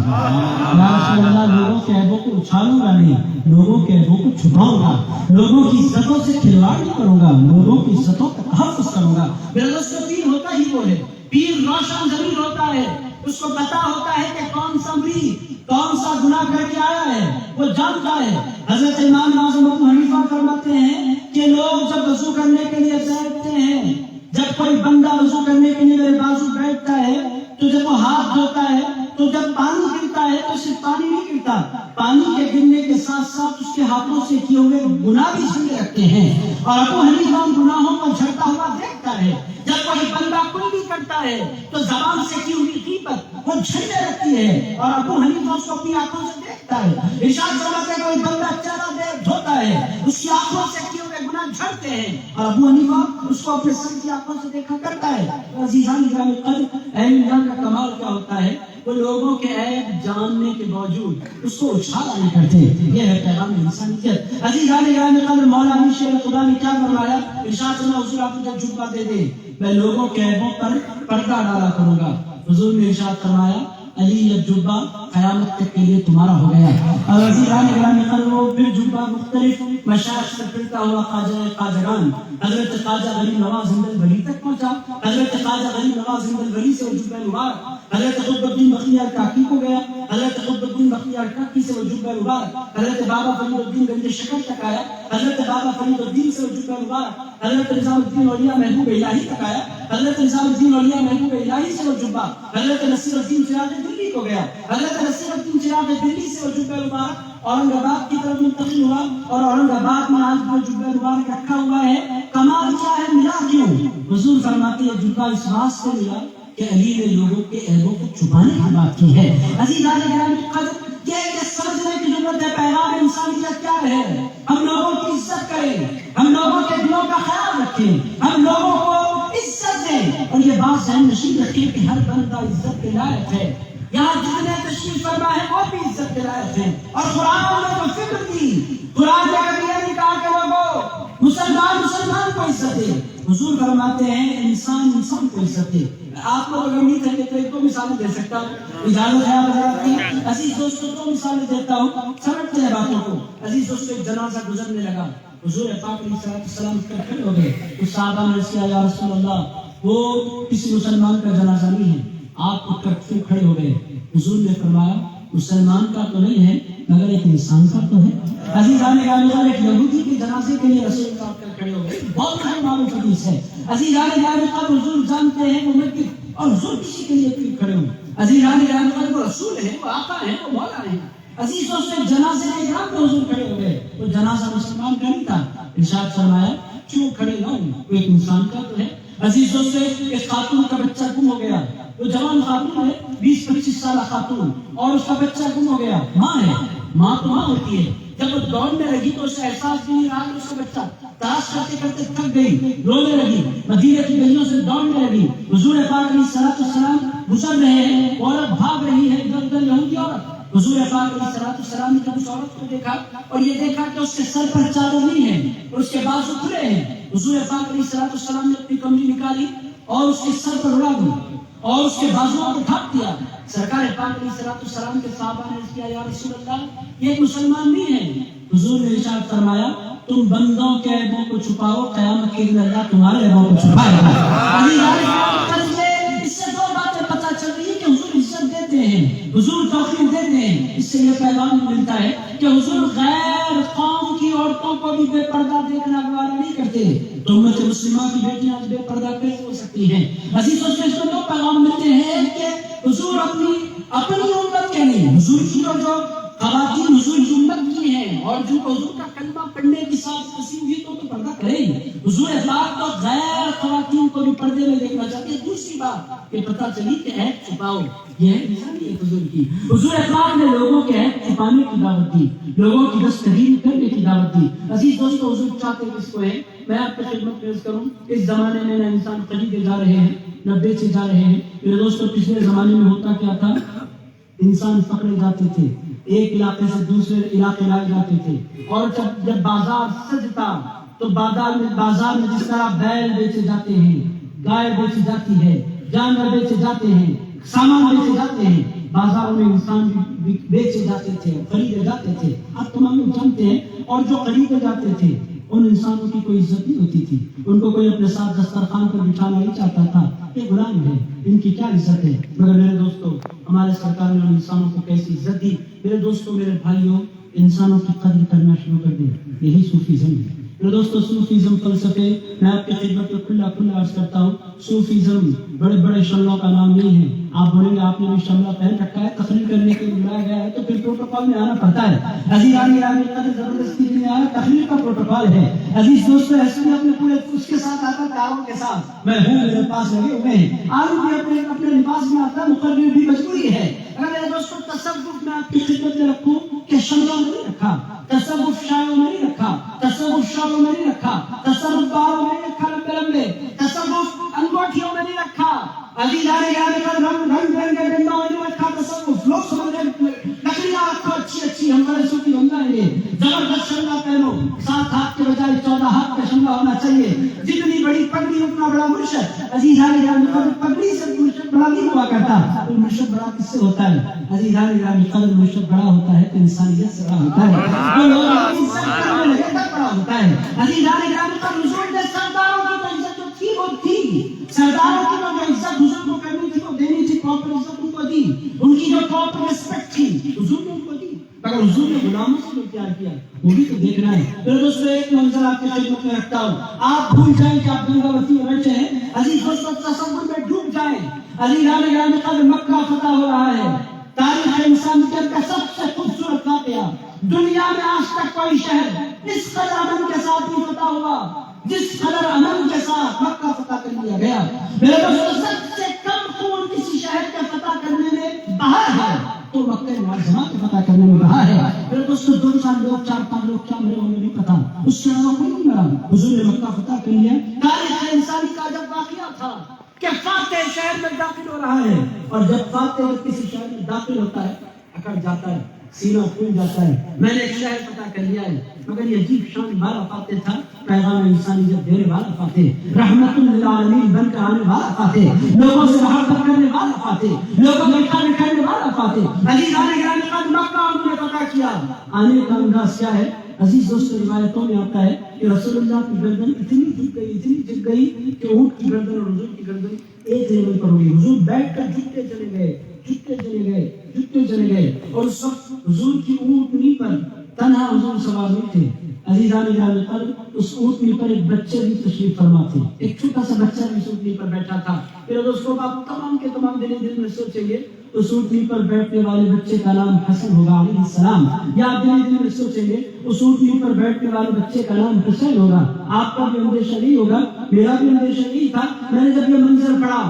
A: یا رسول اللہ لوگوں کے عیبوں کو اچھالوں گا نہیں، لوگوں کے عیبوں کو چھپاؤں گا، لوگوں کی عزتوں سے کھلواڑ نہیں کروں گا، لوگوں کی عزتوں کا تحفظ کروں گا. میرے دوستوں پیر ہوتا ہی وہ ہے، پیر روشن ضمیر ہوتا ہے، اس کو پتا ہوتا ہے کہ کون سا مریض کون سا گناہ کر کے آیا ہے، وہ جانتا ہے. حضرت امام اعظم ابو حنیفہ فرماتے ہیں کہ لوگ جب وضو کرنے کے لیے بیٹھتے ہیں، جب کوئی بندہ وضو کرنے کے لیے میرے بازو بیٹھتا ہے تو جب وہ ہاتھ دھوتا ہے تو جب پانی گرتا ہے تو صرف پانی نہیں گرتا، پانی کے گرنے کے ساتھ ساتھ اس کے ہاتھوں سے کیے ہوئے گناہ بھی جھڑنے لگتے ہیں. اور ابو حنیفہ ان گناہوں کو جھڑتا ہوا دیکھتا ہے. جب کوئی بندہ کلی کرتا ہے تو زبان سے کی ہوئی غیبت وہ جھڑنے لگتی ہے اور ابو حنیفہ اس کو اپنی آنکھوں سے دیکھتا ہے. ارشاد فرماتے ہیں کوئی بندہ چہرہ دھوتا ہے اس کی آنکھوں سے کیے ہوئے گناہ جھڑتے ہیں اور ابو حنیفہ اس کو اپنے سر کی آنکھوں سے دیکھا کرتا ہے. عزیزان گرامی قدر اہل اللہ کا کمال کیا ہوتا ہے، وہ لوگوں کے عیب جاننے کے باوجود اس کو اچھالا نہیں کرتے. یہ ہے پیغام انسانیت. عزیزان گرامی قدر مولا علی شیر خدا نے کیا فرمایا؟ ارشاد فرمایا حضور آپ مجھے جبہ دے دیں میں لوگوں کے عیبوں پر پردہ ڈالا کروں گا. حضور نے ارشاد فرمایا علی یہ جبہ قیامت تک کے لیے تمہارا ہو گیا. اور عزیزان گرامی قدر وہ پھر جبہ مختلف مشائخ سے پھرتا ہوا خواجہ قادران حضرت خواجہ غریب نواز زند الولی تک پہنچا. حضرت خواجہ غریب نواز زند الولی سے وہ جبہ مبارک حضرت قطب الدین بختیار کاکی کو گیا، حضرت قطب الدین بختیار کاکی سے وہ جبہ مبارک حضرت بابا فرید الدین گنج شکر تک آیا، حضرت بابا فرید الدین سے وہ جبہ مبارک حضرت نظام الدین اولیاء محبوب الہی تک آیا، حضرت نظام الدین اولیاء محبوب الہی سے وہ جبہ حضرت نصیر الدین چراغ دلی کو گیا، حضرت نصیر الدین چراغ دلی سے وہ جبہ مبارک اورنگ آباد کی طرف منتقل ہوا اور اورنگ آباد میں آج وہ جبہ مبارک رکھا ہوا ہے. کمال کیا ہے، ملا کیوں؟ حضور فرماتے ہیں جبہ اس واسطے ملا کہ علی نے لوگوں کے عیبوں کو چھپانے کی بات کی ہے. عزیزان گرامی قدر یہ سمجھنے کی ضرورت ہے پیغام انسانیت کیا ہے. ہم لوگوں کی عزت کریں، ہم لوگوں کے دلوں کا خیال رکھیں، ہم لوگوں کو عزت دیں اور یہ بات ذہن نشین رکھیں کہ ہر بندہ عزت کے لائق ہے. یہاں جتنے تشریف فرما ہے وہ بھی عزت کے لائق ہیں. اور قرآن نے تو فکر دی، قرآن نے کبھی یہ نہیں کہا کہ لوگوں مسلمان کو عزت دے. حضور فرماتے ہیں انسان کو عزت دے. آپ لوگ اگر نہیں تھے تو ایک دو مثالیں دے سکتا ہوں، اجازت ہے حضرات کی. عزیز دوستوں دو مثالیں دیتا ہوں، سمجھتے ہیں باتوں کو. عزیز دوستوں ایک جنازہ گزرنے لگا، حضور پاک علیہ السلام کھڑے ہو گئے. اس صحابہ نے کیا یا رسول اللہ وہ کسی مسلمان کا جنازہ نہیں ہے، آپ اٹھ کر کیوں کھڑے ہو گئے؟ حضور نے فرمایا مسلمان کا تو نہیں ہے مگر ایک انسان کا تو ہے۔ عزیزان گرامی ایک یہودی کے جنازے کے لیے رسول اللہ کر کھڑے ہو گئے، بہت معروف حدیث ہے۔ عزیزان گرامی حضور جانتے ہیں وہ مرد اور حضور کسی کے لیے کیوں کھڑے ہوں۔ عزیزان گرامی وہ رسول ہے، وہ آقا ہے، وہ مولا ہے۔ عزیز دوستوں جنازے کے گرام میں حضور کھڑے ہو گئے، وہ جنازہ مسلمان کا نہیں تھا۔ ارشاد فرمایا کیوں کھڑے نہ ہوں، وہ ایک انسان کا تو ہے۔ عزیز دوستوں ایک خاتون کا بچہ گم ہو گیا، وہ جوان خاتون ہے 20-25 سالہ خاتون، اور اس کا بچہ گم ہو گیا۔ ماں ہے، ماں تو ماں ہوتی ہے، جب وہ دوڑنے لگی تو اسے احساس بھی نہیں رہا کہ اس کا بچہ، تلاش کرتے کرتے تھک گئی، رونے لگی، مدینے کی گلیوں سے دوڑنے لگی۔ حضور پاک علیہ الصلوۃ والسلام گزر رہے ہیں، عورت بھاگ رہی ہے ادھر ادھر، یہودی عورت۔ حضور پاک علیہ الصلوۃ والسلام نے جب اس عورت کو دیکھا اور یہ دیکھا کہ اس کے سر پر چادر نہیں ہے اور اس کے بازو کھلے ہیں، حضور پاک علیہ الصلوۃ والسلام نے اپنی کمری نکالی اور اس کے سر پر اڑا دی اور اس کے بازوؤں کو ڈھک دیا۔ سرکار پاک علیہ الصلوۃ والسلام کے صحابہ نے کیا یا رسول اللہ یہ ایک مسلمان نہیں ہے۔ حضور نے ارشاد فرمایا تم بندوں کے عیبوں کو چھپاؤ، قیامت کے دن اللہ تمہارے عیبوں کو چھپائے گا۔ اس سے دو باتیں پتہ چل رہی ہے کہ حضور عزت دیتے ہیں، حضور توقیر دیتے ہیں۔ اس سے یہ پیغام ملتا ہے کہ حضور غیر قوم کی عورتوں کو بھی بے پردہ دیکھنا گوارا نہیں کرتے۔ تو امت مسلمہ کی بیٹیاں آج بے پردہ کیسے ہو سکتی ہیں؟ عزیزوں سے اس میں دو پیغام ملتے ہیں کہ حضور اپنی امت کے نہیں، حضور کی جو خواتین حضور کی امت کی ہیں اور جو حضور کا کلمہ پڑھنے کی ساتھ نصیب ہوئی تو پردہ کریں گے۔ حضور اخلاق تو غیر خواتین کو بھی پردے میں دیکھنا چاہتے ہیں۔ دوسری بات یہ پتہ چلی کہ عیب چھپاؤ، یہ ہے نشانی ہے حضور کی۔ حضور اخلاق نے لوگوں کے عیب چھپانے کی دعوت دی، لوگوں کی دستگیر کرنے کی دعوت دی۔ عزیز دوستو حضور چاہتے کس کو ہے؟ میں آپ کی خدمت پیش کروں، اس زمانے میں نہ انسان خریدے جا رہے ہیں نہ بیچے جا رہے ہیں۔ میرے دوستو پچھلے زمانے میں ہوتا کیا تھا؟ انسان پکڑے جاتے تھے، ایک علاقے سے دوسرے علاقے لائے جاتے تھے، اور جب بازار سجتا تو بازار میں جس طرح بیل بیچے جاتے ہیں، گائے بیچی جاتی ہے، جانور بیچے جاتے ہیں، سامان بیچے جاتے ہیں، بازاروں میں انسان بھی بیچے جاتے تھے، خریدے جاتے تھے۔ اب تمام لوگ جانتے ہیں، اور جو خریدے جاتے تھے ان انسانوں کی کوئی عزت نہیں ہوتی تھی، ان کو کوئی اپنے ساتھ دسترخوان پر بٹھانا نہیں چاہتا تھا۔ یہ غلام ہے، ان کی کیا عزت ہے؟ مگر میرے دوستو ہمارے سرکار نے انسانوں کو کیسی عزت دی۔ میرے دوستو میرے بھائیوں انسانوں کی قدر کرنا شروع کر دیں، یہی صوفیزم ہے۔ میرے دوستو صوفیزم فلسفے میں آپ کی خدمت میں کھلا عرض کرتا ہوں، صوفیزم بڑے بڑے شملوں کا نام نہیں ہے۔ آپ بولیں گے آپ نے بھی شملہ پہن رکھا ہے، تقریر کرنے کے لیے بلایا گیا ہے تو پھر پروٹوکول میں آنا پڑتا ہے۔ عزیزان گرامی زبردستی نہیں آیا، تقریر کا پروٹوکول ہے۔ عزیز دوستو ایسے بھی اپنے پورے اس کے ساتھ آتا کاروں کے ساتھ میں ہوں، میرے پاس لگے ہوئے ہیں، آلو بھی اپنے لباس میں آتا، مقرر بھی مجبوری ہے۔ اگر میرے دوستو تصوف میں آپ کی خدمت میں رکھوں کہ شملوں میں نہیں رکھا، تصوف شاعروں میں نہیں رکھا، تصوف شعروں میں نہیں رکھا، تصوف باروں میں نہیں رکھا، لمبے لمبے تصوف انگوٹھیوں میں نہیں رکھا، عزیزان گرامی کا رنگ برنگے ڈنڈوں میں نہیں رکھا تصوف۔ لوگ سمجھ رہے لکڑیاں رکھو اچھی اچھی، ہم بڑے صوفی بن جائیں گے، زبردست شملہ پہنو، 7 ہاتھ کے بجائے 14 ہاتھ کا شملہ ہونا چاہیے، جتنی بڑی پگڑی اتنا بڑا مرشد۔ عزیزان گرامی پگڑی سے مرشد بڑا نہیں ہوا کرتا، تو مرشد بڑا کس سے ہوتا ہے؟ عزیزان گرامی قدر مرشد بڑا ہوتا ہے تو انسانیت سے بڑا ہوتا ہے، تو لوگ انسان کرنے لگے تب بڑا ہوتا ہے۔ عزیزان گرامی کا حضور نے سرداروں کی تو عزت جو تھی وہ تھی، سرداروں کی جو عزت حضور کو کرنی تھی وہ دینی تھی، پراپر عزت ان کو دی، ان کی جو پراپر رسپیکٹ تھی حضور نے ان کو دی، مگر حضور نے غلاموں سے جو پیار کیا وہ بھی تو دیکھنا ہے۔ پھر دوستو ایک منظر آپ کی خدمت میں رکھتا ہوں، آپ بھول جائیں کہ آپ گنگاوتی میں بیٹھے ہیں، عزیز دوستو تصور میں ڈوب جائیں۔ عزیزان گرامی قدر مکہ فتح ہو رہا ہے، تاریخ انسانیت کا سب سے خوبصورت واقعہ، دنیا میں آج تک کوئی شہر اس قدر امن کے ساتھ نہیں فتح ہوا جس قدر امن کے ساتھ مکہ فتح کر لیا گیا۔ میرے دوستو سب سے کم خون کسی شہر کے فتح کرنے میں بہا ہے تو مکہ معظمہ کے فتح کرنے میں بہا ہے۔ میرے دوستو 2-4 لوگ 4-5 لوگ کیا مرے ہمیں نہیں پتا، اس سے علاوہ کوئی نہیں مرا، حضور نے مکہ فتح کر لیا۔ تاریخ انسانی کا جب واقعہ تھا کہ فاتح شہر میں داخل ہو رہا ہے، اور جب فاتح کسی شہر میں داخل ہوتا ہے اکڑ جاتا ہے، سینہ پھول جاتا ہے، میں نے ایک شہر فتح کر لیا ہے۔ مگر یہ عجیب شان والا فاتح تھا، پیغام انسانیت دینے والا فاتح، رحمت للعالمین بن کر آنے والا فاتح، لوگوں سے محبت کرنے والا فاتح، لوگوں کو اکٹھا کرنے والا فاتح۔ عزیزان گرامی قد مکہ انہوں نے فتح کیا۔ آنے کا انداز کیا ہے؟ عزیز دوستو روایتوں میں آتا ہے کہ رسول اللہ کی گردن اتنی جھک گئی کہ اونٹ کی گردن اور حضور کی گردن ایک لیول پر ہوئی، حضور بیٹھ کر جھکتے چلے گئے، جھکتے چلے گئے اور اس وقت حضور کی اونٹنی پر تنہا حضور سوار ہوئے تھے. عزیزان گرامی قدر اس اونٹنی پر ایک بچے بھی تشریف فرما تھے, ایک چھوٹا سا بچہ بھی اس اونٹنی پر بیٹھا تھا. پھر دوستوں آپ تمام کے تمام دل میں سوچیں گے اس اونٹنی پر بیٹھنے والے بچے کا نام حسن ہوگا علیہ السلام, یا آپ دل میں سوچیں گے اس اونٹنی پر بیٹھنے والے بچے کا نام حسین ہوگا. آپ کا بھی اندیشہ نہیں ہوگا, میرا بھی اندیشہ نہیں تھا. میں نے جب یہ منظر پڑھا,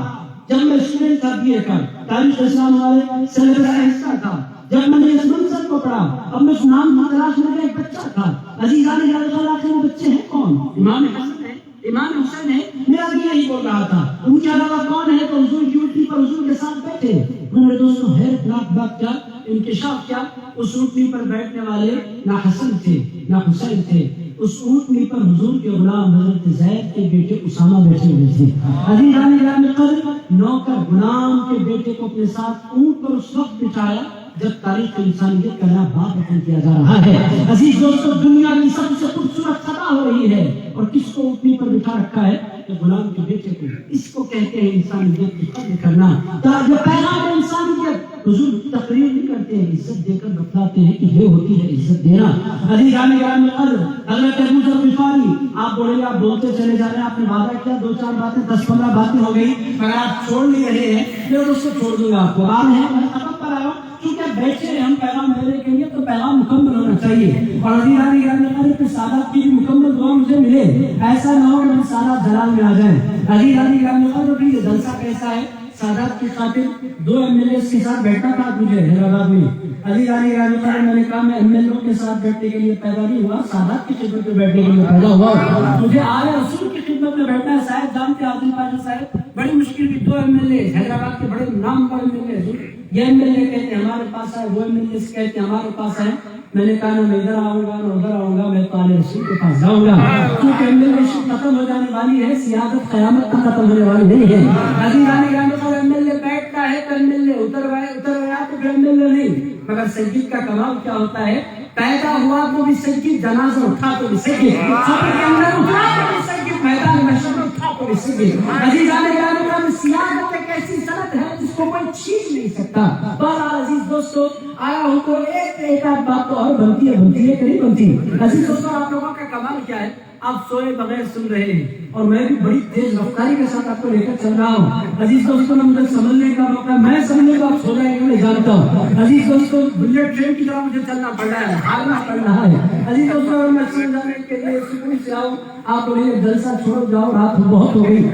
A: جب میں اسٹوڈنٹ تھا بی اے کا, تاریخ اسلام والے سلیبس کا حصہ تھا, جب میں نے اس منظر کو پڑھا, اب میں اس نام کی تلاش میں ایک بچہ تھا. عزیزان اللہ آخر وہ بچے ہیں کون؟ امام حسن ہے, امام حسین ہے. میرا بھی یہی بول رہا تھا ان کے علاوہ کون ہے؟ تو حضور کی اونٹنی پر حضور کے ساتھ بیٹھے. میرے دوستوں حیرت ناک بات کیا, انکشاف کیا, اس اونٹنی پر بیٹھنے والے نہ حسن تھے نہ حسین تھے. اس اونٹنی پر حضور کے غلام حضرت زید کے بیٹے اسامہ بیٹھے ہوئے تھے. عزیزان گرامی قدر, نوکر غلام کے بیٹے کو اپنے ساتھ اونٹ پر اس وقت بٹھایا جب تاریخ انسانیت کا نیا باب روشن کیا جا رہا ہے. عزیز دوستو, دنیا کی سب سے خوبصورت خطا ہو رہی ہے, اور کس کو اونٹنی پر بٹھا رکھا ہے؟ کہ غلام کے بیٹے کو. اس کو کہتے ہیں انسانیت کی قدر کرنا. جو پیغام انسانیت, حضور تقریر نہیں کرتے ہیں, عزت دے کر بتلاتے ہیں کہ یہ ہوتی ہے عزت دینا. عزیزان گرامی قدر, حضرت ابو ذر غفاری, آپ بولے آپ بولتے چلے جا رہے ہیں, آپ نے وعدہ کیا 2-4 باتیں 10-15 باتیں ہو گئی, اگر آپ چھوڑ نہیں رہے ہیں میں اس کو چھوڑ دوں گا. آپ کو آ رہے ہیں, میں ختم پر آیا ہوں, کیونکہ بیٹھے ہیں ہم پیغام دینے کے لیے, تو پیغام مکمل ہونا چاہیے. اور عزیزان گرامی قدر کہ سادات کی مکمل دعا مجھے ملے, ایسا نہ ہو کہ سادات جلال میں آ جائیں. عزیزان گرامی قدر یہ جلسہ کیسا ہے؟ سادات کی خاطر 2 MLA کے ساتھ بیٹھنا تھا مجھے حیدرآباد میں. عزیزان گرامی قدر میں نے کہا میں MLA کے ساتھ بیٹھنے کے لیے پیدا نہیں ہوا, سادات کی خدمت میں بیٹھنے کے لیے پیدا ہوا. مجھے آل رسول کی خدمت میں بیٹھنا ہے. صاحب جانتے ہیں عادل پاشا صاحب, بڑی مشکل کی 2 MLA حیدرآباد کے بڑے نام پر MLA, یہ MLA کہتے ہیں ہمارے پاس ہے, وہ MLA کہتے ہیں ہمارے پاس ہے. میں نے کہا نہ میں ادھر آؤں گا نہ ادھر آؤں گا, میں تو علی رسول کے پاس جاؤں گا, کیونکہ MLA ختم ہو جانے والی ہے, سیادت قیامت تک ختم ہونے والی نہیں ہے. عزیزان گرامی قدر, MLA بیٹھتا ہے تو MLA اتر گیا تو پھر MLA نہیں. مگر سید کا کمال کیا ہوتا ہے, پیدا ہوا تو بھی سید, جنازہ اٹھا تو بھی سید, قبر کے اندر اٹھا تو بھی سید, میدان محشر میں اٹھا تو بھی سید. عزیزان گرامی قدر, سیادت ایک ایسی صنعت ہے جس کو کوئی چھین نہیں سکتا. بہرحال عزیز دوستو, آیا ہوں تو ایک بات تو اور بنتی ہے کہ نہیں بنتی. عزیز دوستو, آپ لوگوں کا کمال کیا ہے, آپ سوئے بغیر سن رہے ہیں, اور میں بھی بڑی تیز رفتاری کے ساتھ آپ کو لے کر چل رہا ہوں. عزیز دوستو, مجھے سمجھنے کا موقع, میں سمجھنے کو آپ سو جائیں گے میں جانتا ہوں. عزیز دوستو, بلٹ ٹرین کی طرح مجھے چلنا پڑ رہا ہے, بھاگنا پڑ رہا ہے. عزیز دوستو, میں سمجھ جانے کے لیے سکون سے آؤں, آپ بولے جلسہ چھوڑ جاؤ, رات بہت ہو گئی.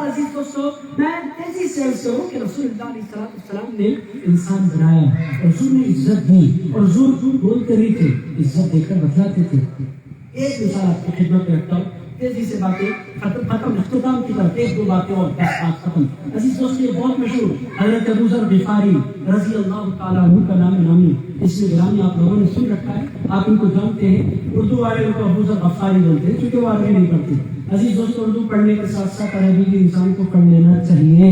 A: عزیز دوستو, میں تیزی سے عرض کروں کہ رسول اللہ علیہ السلام نے انسان بنایا, رسول نے عزت دی, اور حضور بولتے نہیں تھے, عزت دے کر بتلاتے تھے. ایک مثال آپ کی خدمت میں رکھتا ہوں, تیزی سے باتیں ختم اختتام کی طرف, 1-2 باتیں اور بس بات ختم. عزیز دوست, یہ بہت مشہور حضرت ابو ذر غفاری رضی اللہ تعالیٰ عنہ کا نام نامی, اس میں گرامی آپ لوگوں نے سن رکھا ہے, آپ ان کو جانتے ہیں. اردو والے ان کو ابو ذر غفاری بولتے ہیں کیونکہ وہ عربی نہیں پڑھتے. عزیز دوستو, اردو پڑھنے کے ساتھ ساتھ عربی بھی انسان کو پڑھ لینا چاہیے.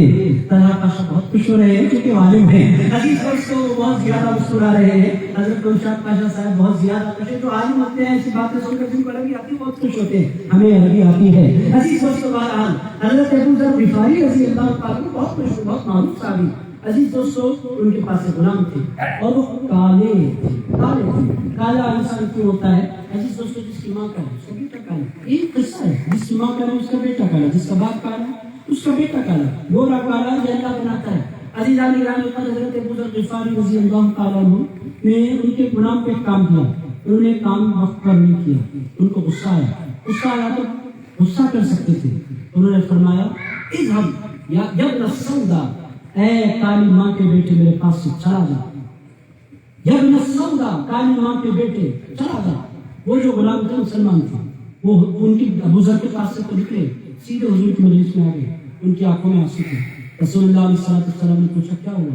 A: طلحہ پاشا بہت خوش ہو رہے ہیں کیونکہ عالم ہیں. عزیز دوستو, بہت زیادہ مسکرا رہے ہیں. حضرت گلشاد پاشا صاحب بہت زیادہ خوش ہیں. جو عالم ہوتے ہیں ایسی باتیں سن کر جن کو عربی آتی ہے بہت خوش ہوتے ہیں, ہمیں عربی آتی ہے. عزیز دوستو, بہرحال حضرت ابو ذر غفاری رضی اللہ تعالیٰ بہت مشہور, بہت معروف صحابی. عزیز دوستو, ان کے پاس ایک غلام تھے اور وہ کالے تھے. کالا انسان کیوں ہوتا ہے؟ عزیز دوستو, جس کی ماں کا ہے اس کا بیٹا کالا. ایک قصہ ہے, جس کی ماں کا ہے اس کا بیٹا کالا, جس کا باپ کالا اس کا بیٹا کالا. گورا کالا یہ اللہ بناتا ہے. عزیزان گرامی قدر, حضرت ابو ذر غفاری رضی اللہ تعالیٰ عنہ نے ان کے غلام پہ ایک کام کیا. انہوں نے کام وقت پر نہیں کیا, ان کو غصہ آیا تو غصہ کر سکتے تھے. انہوں نے فرمایا, اذهب یا ابن السودا, اے کالی ماں کے بیٹے میرے پاس سے چلا جا. یا ابن السودا, کالی ماں کے بیٹے چلا جا. وہ جو غلام تھے مسلمان تھے, وہ ان کی ابو ذر کے پاس سے تو نکلے, سیدھے حضور کی مجلس میں آ گئے. ان کی آنکھوں میں آنسو تھے. رسول اللہ علیہ السلام نے پوچھا کیا ہوا؟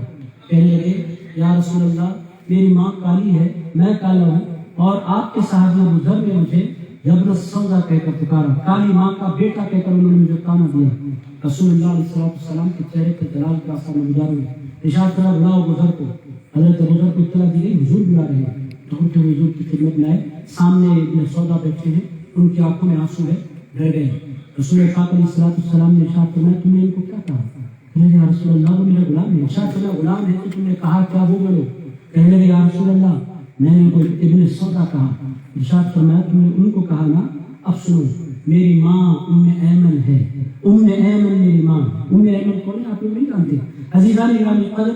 A: کہنے لگے, یا رسول اللہ, میری ماں کالی ہے, میں کالا ہوں, اور آپ کے صحابی ابو ذر نے مجھے ابن السودا کہہ کر پکارا, کالی ماں کا بیٹا کہہ کر انہوں نے مجھے تانا دیا. رسول اللہ علیہ السلام کے چہرے پر جلال کا اثر نظر ہوا. ارشاد فرمایا, بلاؤ ابو ذر کو. حضرت ابو ذر کو اطلاع دی گئی, حضور بلا رہے ہیں. تو اٹھے حضور کی خدمت میں آئے, سامنے ابن سودا بیٹھے ہیں, ان کی آنکھوں میں آنسو ہے, ڈر گئے. رسول پاک علیہ السلام نے ارشاد فرمایا, تم نے ان کو کیا کہا؟ یا رسول اللہ وہ میرا غلام ہے. ارشاد فرمایا غلام ہے تو تم نے کہا کیا وہ بولو. کہنے لگے یا رسول اللہ میں نے کوئی ابن سودا کہا. ارشاد فرمایا تم نے ان کو کہا نا. اب سنو میری ماں ام ایمن ہے. ام ایمن میری ماں. ام ایمن کون ہے آپ لوگ نہیں جانتے. عزیزان گرامی قدر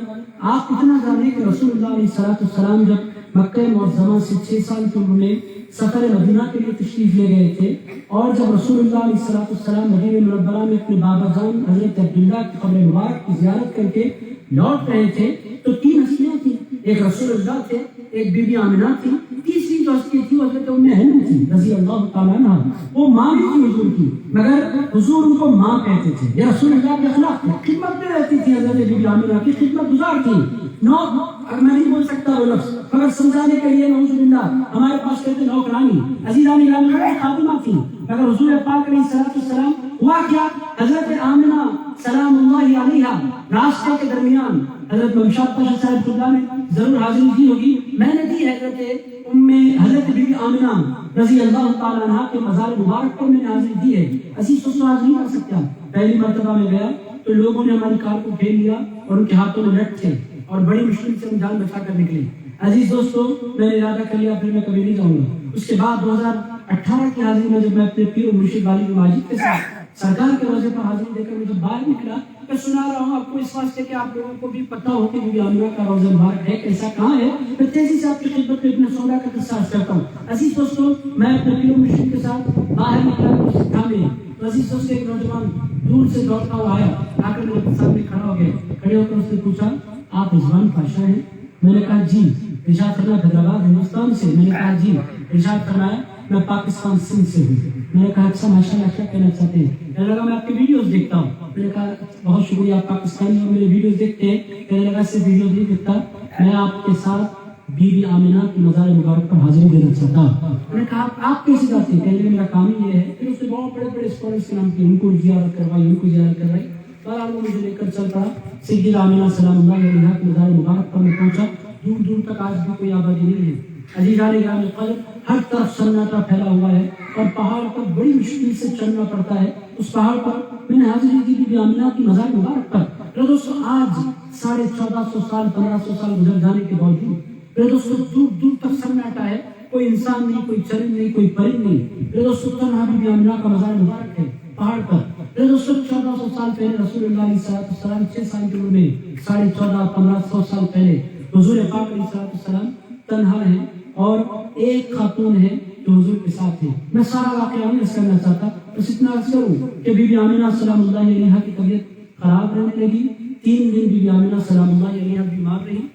A: آپ اتنا جانیں کہ رسول اللہ علیہ السلام جب مکہ معظمہ سے 6 سال کی عمر میں سفر مدینہ کے لیے تشریف لے گئے تھے اور جب رسول اللہ علیہ السلام مدینہ منورہ میں اپنے بابا جان حضرت عبداللہ کی قبر مبارک کی زیارت کر کے لوٹ رہے تھے تو 3 ہستیاں تھیں. ایک رسول اللہ تھے, ایک بی بی آمنہ تھی, تیسری جو ہستی تھی وہ حضرت ام ایمن تھی رضی اللہ تعالیٰ عنہ. وہ ماں بھی تھی حضور کی مگر حضور ان کو ماں کہتے تھے. یہ رسول اللہ کے اخلاق تھے. خدمت میں رہتی تھی حضرت بی بی آمنہ کی, خدمت گزار تھی. میں نہیں بول سکتا وہ لفظ مگر سمجھانے کے لیے نعوذ باللہ ہمارے پاس کہتے نوکرانی. عزیزان گرامی خادمہ تھی مگر حضور پاک علیہ السلام ہوا کیا. حضرت آمنہ سلام اللہ علیہا راستے کے درمیان حضرت ممشاد پاشا صاحب خدا نے ضرور حاضری دی ہوگی. میں نے دی حضرت بی بی آمنہ رضی اللہ تعالیٰ عنہ کے مزار مبارک پر میں نے حاضری دی ہے. عزیز دوستوں آج نہیں کر سکتا. پہلی مرتبہ میں گیا تو لوگوں نے ہماری کار کو گھیر لیا اور ان کے ہاتھوں میں نٹ تھے اور بڑی مشکل سے ہم جان بچا کر نکلے. عزیز دوستوں میں نے ارادہ کر لیا پھر میں کبھی نہیں جاؤں گا. اس کے بعد 2018 کی حاضری میں جب میں اپنے پیر و مرشد والی ماجد کے ساتھ سرکار کے روزے پر حاضری دے کر میں جب باہر نکلا میں سنا رہا ہوں آپ کو اس واسطے کہ آپ لوگوں کو بھی پتہ ہو کہ بی بی آمنہ کا روزہ مبارک ہے کیسا کہاں ہے. میں تیزی سے آپ کی خدمت میں ابن سودا کا قصہ کرتا ہوں. عزیز دوستوں میں اپنے پیر و مرشد کے ساتھ باہر نکلا مسجد میں. عزیز دوستوں ایک نوجوان دور سے دوڑتا ہوا آیا, آ کر میرے سامنے کھڑا ہو گیا. کھڑے ہو کر اس نے پوچھا آپ رضوان پاشا ہیں؟ میں نے کہا جی. ارشاد فرمایا حیدرآباد ہندوستان سے؟ میں نے کہا جی. ارشاد فرمایا میں پاکستان سندھ سے ہوں. میں نے کہا اچھا ماشاءاللہ کیا کہنا چاہتے ہیں؟ کہنے لگا میں آپ کی ویڈیوز دیکھتا ہوں. میں نے کہا بہت شکریہ آپ پاکستانی اور میرے ویڈیوز دیکھتے ہیں. کہنے لگا صرف ویڈیوز نہیں دیکھتا میں آپ کے ساتھ بی بی آمنہ کی مزار مبارک پر حاضری دینا چاہتا ہوں. میں نے کہا آپ کیسے جاتے ہیں؟ کہنے لگا میرا کام ہی یہ ہے. پھر اس نے بہت بڑے بڑے اسکالرس کے نام کی ان کو زیارت کروائی ان کو زیارت کروائی. بہرحال وہ مجھے لے کر چل پڑا. سیدہ آمنہ سلام اللہ علیہا کی مزار مبارک پر میں پہنچا. دور دور تک آج بھی کوئی آبادی نہیں ہے. عزیزان گرامی قدر ہر طرف سناٹا پھیلا ہوا ہے اور پہاڑ پر بڑی مشکل سے چڑھنا پڑتا ہے. اس پہاڑ پر میں نے حاضری دی بی بی آمنہ کی مزار مبارک پر. دوستوں آج 1450 سال 1500 سال گزر جانے کے باوجود دوستوں دور دور تک سناٹا ہے. کوئی انسان نہیں, کوئی چرند نہیں, کوئی پرند نہیں. دوستوں تنہا بی بی آمنہ کا مزار مبارک ہے پہاڑ پر. دوستوں 1400 سال پہلے رسول اللہ علیہ السلام 6 سال کی عمر میں 1450-1500 سال پہلے حضور پاک علیہ السلام تنہا ہیں اور ایک خاتون ہے جو حضور کے ساتھ ہے. میں سارا واقعہ نہیں کرنا چاہتا, بس اتنا عرض کروں کہ بی بی آمنہ سلام اللہ علیہا کی طبیعت خراب رہنے لگی. 3 دن بی بی آمنہ سلام اللہ علیہا بیمار رہی.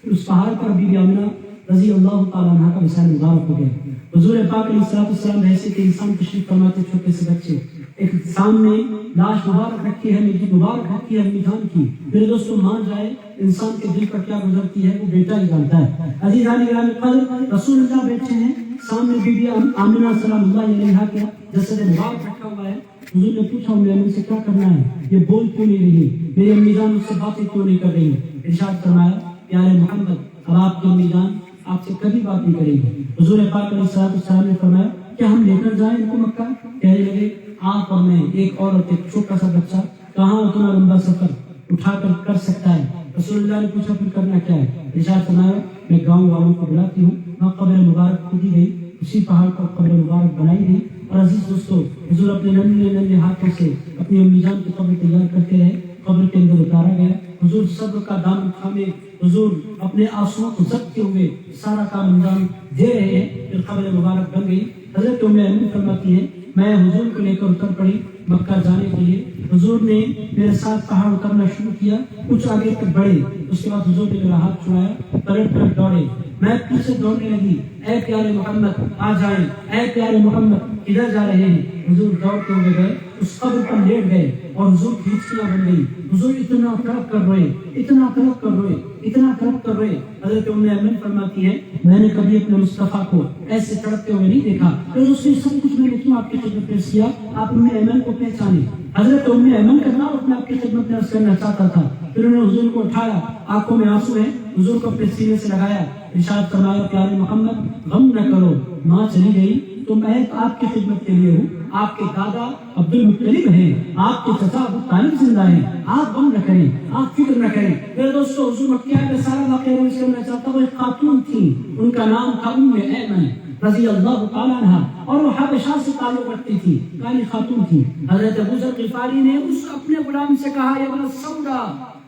A: اس پہاڑ پر بی بی آمنہ رضی اللہ تعالیٰ عنہ کا وصال مبارک ہو گیا. حضور پاک علیہ السلام ایسے کہ انسان تشریف فرماتے چھوٹے سے بچے, ایک سامنے لاش مبارک رکھی ہے, میری مبارک رکھی ہے امی جان کی. میرے دوستوں مان جائے انسان کے دل پر کیا گزرتی ہے وہ بیٹا ہی جانتا ہے. عزیزان گرامی قدر رسول اللہ بیٹھے ہیں سامنے بی بی آمنہ سلام اللہ علیہا کا جسد مبارک رکھا ہوا ہے. حضور نے پوچھا امی جان سے کیا کرنا ہے, یہ بول کیوں نہیں رہی, میری امی جان اس سے باتیں کیوں نہیں کر رہی؟ ارشاد فرمایا پیارے محمد اب آپ کی امی جان آپ سے کبھی بات نہیں کرے گی. حضور پاک علیہ السلام نے فرمایا کیا ہم لے کر جائیں ان کو مکہ؟ کہنے لگے آپ اور میں, ایک عورت ایک چھوٹا سا بچہ کہاں اتنا لمبا سفر اٹھا کر سکتا ہے؟ رسول اللہ نے پوچھا پھر کرنا کیا ہے؟ ارشاد فرمایا میں گاؤں والوں کو بلاتی ہوں, وہاں قبر مبارک کھودی گئی, اسی پہاڑ پر قبر مبارک بنائی گئی. اور عزیز دوستو حضور اپنے ننھے ہاتھوں سے اپنی امی جان کی قبر تیار کرتے رہے. قبر کے اندر اتارا گیا. حضور صبر کا دامن تھامے حضور اپنے آنسوؤں کو ضبط ہوئے سارا کام انجام دے رہے ہیں. پھر قبر مبارک بن گئی. حضرت ام ایمن فرماتی ہے میں حضور کو لے کر اتر پڑی مکہ جانے کے لیے. حضور نے میرے ساتھ پہاڑ اترنا شروع کیا, کچھ آگے تک بڑھے. اس کے بعد حضور نے میرا ہاتھ چھڑایا, پلٹ پلٹ دوڑے. میں پیچھے دوڑنے لگی, اے پیارے محمد آ جائیں, اے پیارے محمد کدھر جا رہے ہیں؟ حضور دوڑتے ہوئے گئے, اس قبر پر لیٹ گئے اور حضور کی ہچکیاں بن گئی. حضور اتنا تڑپ کر روئے, اتنا تڑپ کر روئے, اتنا تڑپ کر روئے. حضرت ام ایمن فرماتی ہے میں نے کبھی اپنے مصطفیٰ کو ایسے تڑپتے ہوئے نہیں دیکھا. پھر اس نے سب کچھ میں نے کیوں آپ کی خدمت پیش کیا, آپ ام ایمن کو پہچانے. حضرت ام ایمن کا نام اپنے آپ کی خدمت میں عرض کرنا چاہتا تھا. پھر انہوں نے حضور کو اٹھایا, آنکھوں میں آنسو ہیں, حضور کو اپنے سینے سے لگایا. ارشاد فرمایا پیارے محمد غم نہ کرو, ماں چلی گئی تو میں آپ کی خدمت کے لیے ہوں. آپ کے دادا عبد المطلب ہیں, آپ کے چچا ابو طالب زندہ ہیں, آپ غم نہ کریں, آپ فکر نہ کریں. میرے دوستو, حضور مکہ میں سارا واقعہ روز کرنا چاہتا ہوں. ایک خاتون تھی, ان کا نام تھا ایمن رضی اللہ تعالیٰ عنہ, اور وہ حبشہ سے تعلق رکھتی تھی, کالی خاتون تھی. حضرت ابو ذر غفاری نے اس اپنے غلام سے کہا, یا ابن سودا,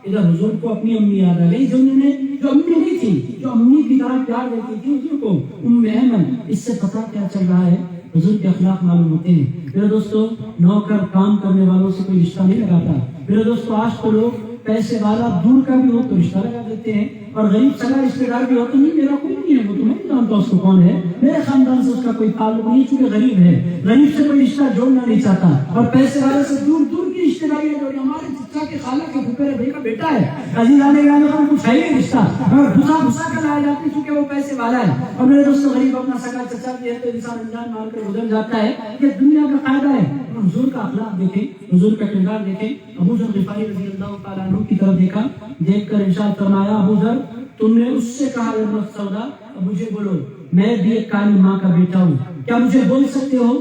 A: ادھر حضور کو اپنی امی یاد آ گئی, جو امی نہیں تھی, جو امی کی طرح پیار دیتی تھی حضور کو, ایمن. اس سے پتہ کیا چل رہا ہے, حضور کے اخلاق معلوم ہوتے ہیں. میرے دوستو, نوکر کام کرنے والوں سے کوئی رشتہ نہیں لگاتا. میرے دوستو, آج تو لوگ پیسے والا دور کا بھی ہو تو رشتہ لگا دیتے ہیں, اور غریب سگا رشتے دار بھی ہو تو نہیں, میرا کوئی نہیں ہے, وہ تو میں نہیں جانتا اس کو کون ہے, میرے خاندان سے اس کا کوئی تعلق نہیں, چونکہ غریب ہے. غریب سے کوئی رشتہ جوڑنا نہیں چاہتا, اور پیسے والے سے دور دور کی رشتے داری ہے, جو ہمارے چچا کے خالہ کے پھپھیرے بھائی کا بیٹا ہے. عزیزان گرامی, کا کچھ ہے ہی نہیں رشتہ, اور گھسا گھسا کر لایا جاتا ہے چونکہ وہ پیسے والا ہے. اور میرے دوستوں, غریب اپنا سگا چچا بھی ہے تو انسان انجان مار کر گزر جاتا ہے. یہ دنیا کا قاعدہ ہے. حضور کا اخلاق دیکھیں, حضور کا کردار دیکھیں. ابو ذر غفاری رضی اللہ تعالیٰ عنہ کی طرف دیکھا, دیکھ کر ارشاد فرمایا, ابو ذر, تم نے اس سے کہا یا ابن سودا, اب مجھے بولو, میں بھی ایک کالی ماں کا بیٹا ہوں, کیا مجھے بول سکتے ہو؟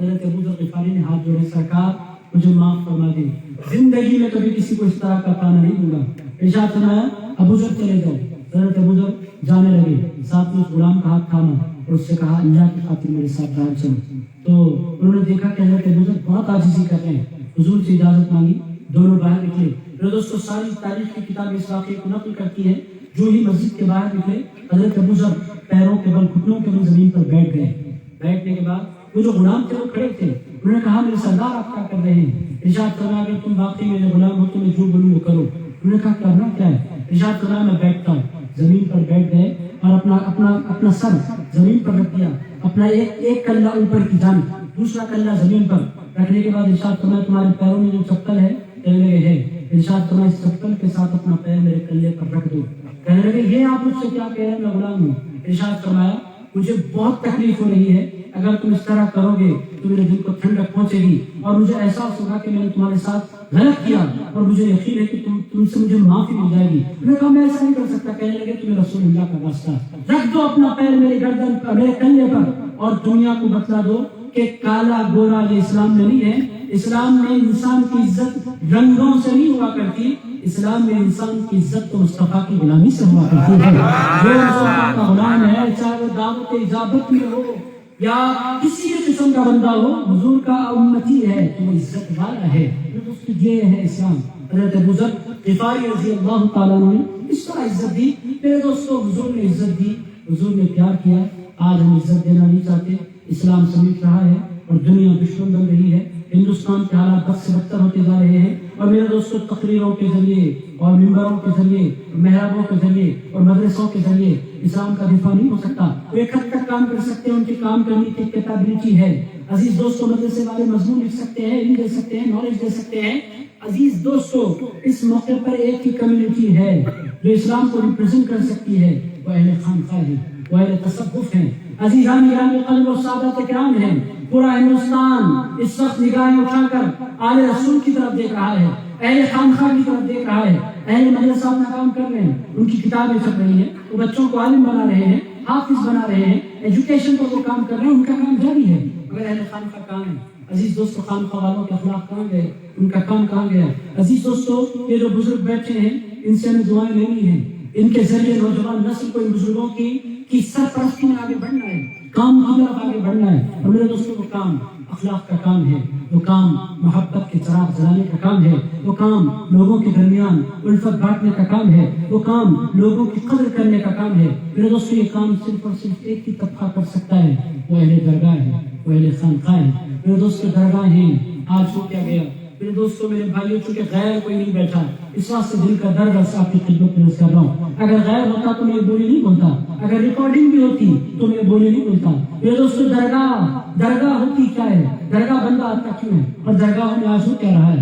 A: حضرت ابو ذر غفاری نے ہاتھ جوڑے, سرکار مجھے معاف فرما دیں, زندگی میں کبھی کسی کو اس طرح کا تانا نہیں دوں گا. ارشاد فرمایا, ابو ذر چلے جاؤ. حضرت ابو ذر جانے لگے, ساتھ میں اس غلام کا ہاتھ تھاما اور اس سے کہا, اللہ کی خاطر میرے ساتھ باہر چلو. تو انہوں نے دیکھا کہ حضرت ابو ذر بہت عاجزی کر رہے ہیں, حضور سے اجازت مانگی, دونوں باہر نکلے. میرے دوستو, ساری تاریخ کی کتاب اس واقعے کو نقل کرتی ہے. جو ہی مسجد کے باہر نکلے, حضرت ابو ذر پیروں کے بل, گھٹنوں کے بل زمین پر بیٹھ گئے. بیٹھنے کے بعد وہ جو غلام تھے وہ کھڑے تھے, انہوں نے کہا, میرے سردار آپ کیا کر رہے ہیں؟ ارشاد فرمایا, اگر تم واقعی میرے غلام ہو تو میں جو بولوں وہ کرو. انہوں نے کہا, کرنا کیا ہے؟ ارشاد فرمایا, میں بیٹھتا ہوں. زمین پر بیٹھ گئے اور اپنا سر زمین پر رکھ دیا, اپنا ایک کلہ اوپر کی جانب, دوسرا کلہ زمین پر رکھنے کے بعد ارشاد فرمایا, تمہارے پیروں میں جو چپل ہے کہنے لگے ہے. ارشاد فرمایا, اس چپل کے ساتھ اپنا پیر میرے کلے پر رکھ دو. کہنے لگے, یہ آپ مجھ سے کیا کہہ رہے ہیں, میں غلام ہوں. ارشاد فرمایا, مجھے بہت تکلیف ہو رہی ہے, اگر تم اس طرح کرو گے تو میرے دل کو ٹھنڈک پہنچے گی, اور مجھے احساس ہوگا کہ میں نے تمہارے ساتھ غلط کیا, اور مجھے یقین ہے کہ تم سے مجھے معافی مل جائے گی. میں نے کہا, میں ایسا نہیں کر سکتا. کہنے لگے, تمہیں رسول اللہ کا واسطہ, رکھ دو اپنا پیر میرے گردن پر, میرے کندھے پر, اور دنیا کو بتلا دو کہ کالا گورا یہ اسلام میں نہیں ہے. اسلام میں انسان کی عزت رنگوں سے نہیں ہوا کرتی, اسلام میں انسان کی عزت تو مصطفیٰ کی غلامی سے ہوا کرتی ہے. جو مصطفیٰ کا غلام ہے, چاہے وہ دعوت اجابت میں ہو یا کسی بھی قسم کا بندہ ہو, حضور کا امتی ہے تو وہ عزت والا ہے. یہ ہے اسلام. حضرت ابو ذر غفاری رضی اللہ تعالیٰ عنہ نے اس طرح عزت دی. میرے دوستو, حضور نے عزت دی, حضور نے پیار کیا. آج ہم عزت دینا نہیں چاہتے. اسلام سمیٹ رہا ہے اور دنیا دشمن بن رہی ہے. ہندوستان کے حالات بد سے بدتر ہوتے جا رہے ہیں, اور میرے دوستو, تقریروں کے ذریعے اور ممبروں کے ذریعے, محرابوں کے ذریعے اور مدرسوں کے ذریعے اسلام کا دفاع نہیں ہو سکتا. وہ ایک حد تک کام کر سکتے ہیں, ان کے کام کرنے کی کیپیبلٹی ہے. عزیز دوستو, مدرسے والے مضمون لکھ سکتے ہیں, علم دے سکتے ہیں, نالج دے سکتے ہیں. عزیز دوستو, اس موقع پر ایک ہی کمیونٹی ہے جو اسلام کو ریپرزینٹ کر سکتی ہے, وہ اہل خانقاہ ہے, وہ اہل تصوف ہیں. عزیزان گرامی قدر و سادات کرام ہیں. پورا ہندوستان اس وقت نگاہیں اٹھا کر آل رسول کی طرف دیکھ رہا ہے, اہل خانقاہ کی طرف دیکھ رہا ہے. اہل مدرسہ اپنا کام کر رہے ہیں, ان کی کتابیں چھپ رہی ہیں, وہ بچوں کو عالم بنا رہے ہیں, حافظ بنا رہے ہیں, ایجوکیشن پر وہ کام کر رہے ہیں, ان کا کام جاری ہے. مگر اہل خانقاہ کہاں ہے؟ عزیز دوستو, خانقاہ والوں کے اخلاق کہاں گئے, ان کا کام کہاں گیا؟ عزیز دوستو, یہ جو بزرگ بیٹھے ہیں, ان سے ہمیں دعائیں لینی ہیں. ان کے ذریعے نوجوان نسل کو ان بزرگوں کی سرپرستی میں آگے بڑھنا ہے, کام کی طرف آگے بڑھنا ہے. اور میرے دوستوں, وہ کام اخلاق کا کام ہے, وہ کام محبت کے چراغ جلانے کا کام ہے, وہ کام لوگوں کے درمیان الفت بانٹنے کا کام ہے, وہ کام لوگوں کی قدر کرنے کا کام ہے. میرے دوستوں, یہ کام صرف اور صرف ایک ہی طبقہ کر سکتا ہے, وہ اہل درگاہ ہے, وہ اہل خانقاہ ہے. میرے دوستوں, درگاہ ہیں, آج ہو کیا گیا. میرے دوستوں, میرے بھائیوں, چونکہ غیر کوئی نہیں بیٹھا, اس واسطے دل کا درد آپ کی خدمت میں کر رہا ہوں. اگر غیر ہوتا تو میں بولی نہیں بولتا, اگر ریکارڈنگ بھی ہوتی تو میں بولی نہیں بولتا. میرے دوستوں, درگاہ ہوتی کیا ہے, درگاہ بندہ آتا کیوں ہے, اور درگاہ میں آج ہو کیا رہا ہے.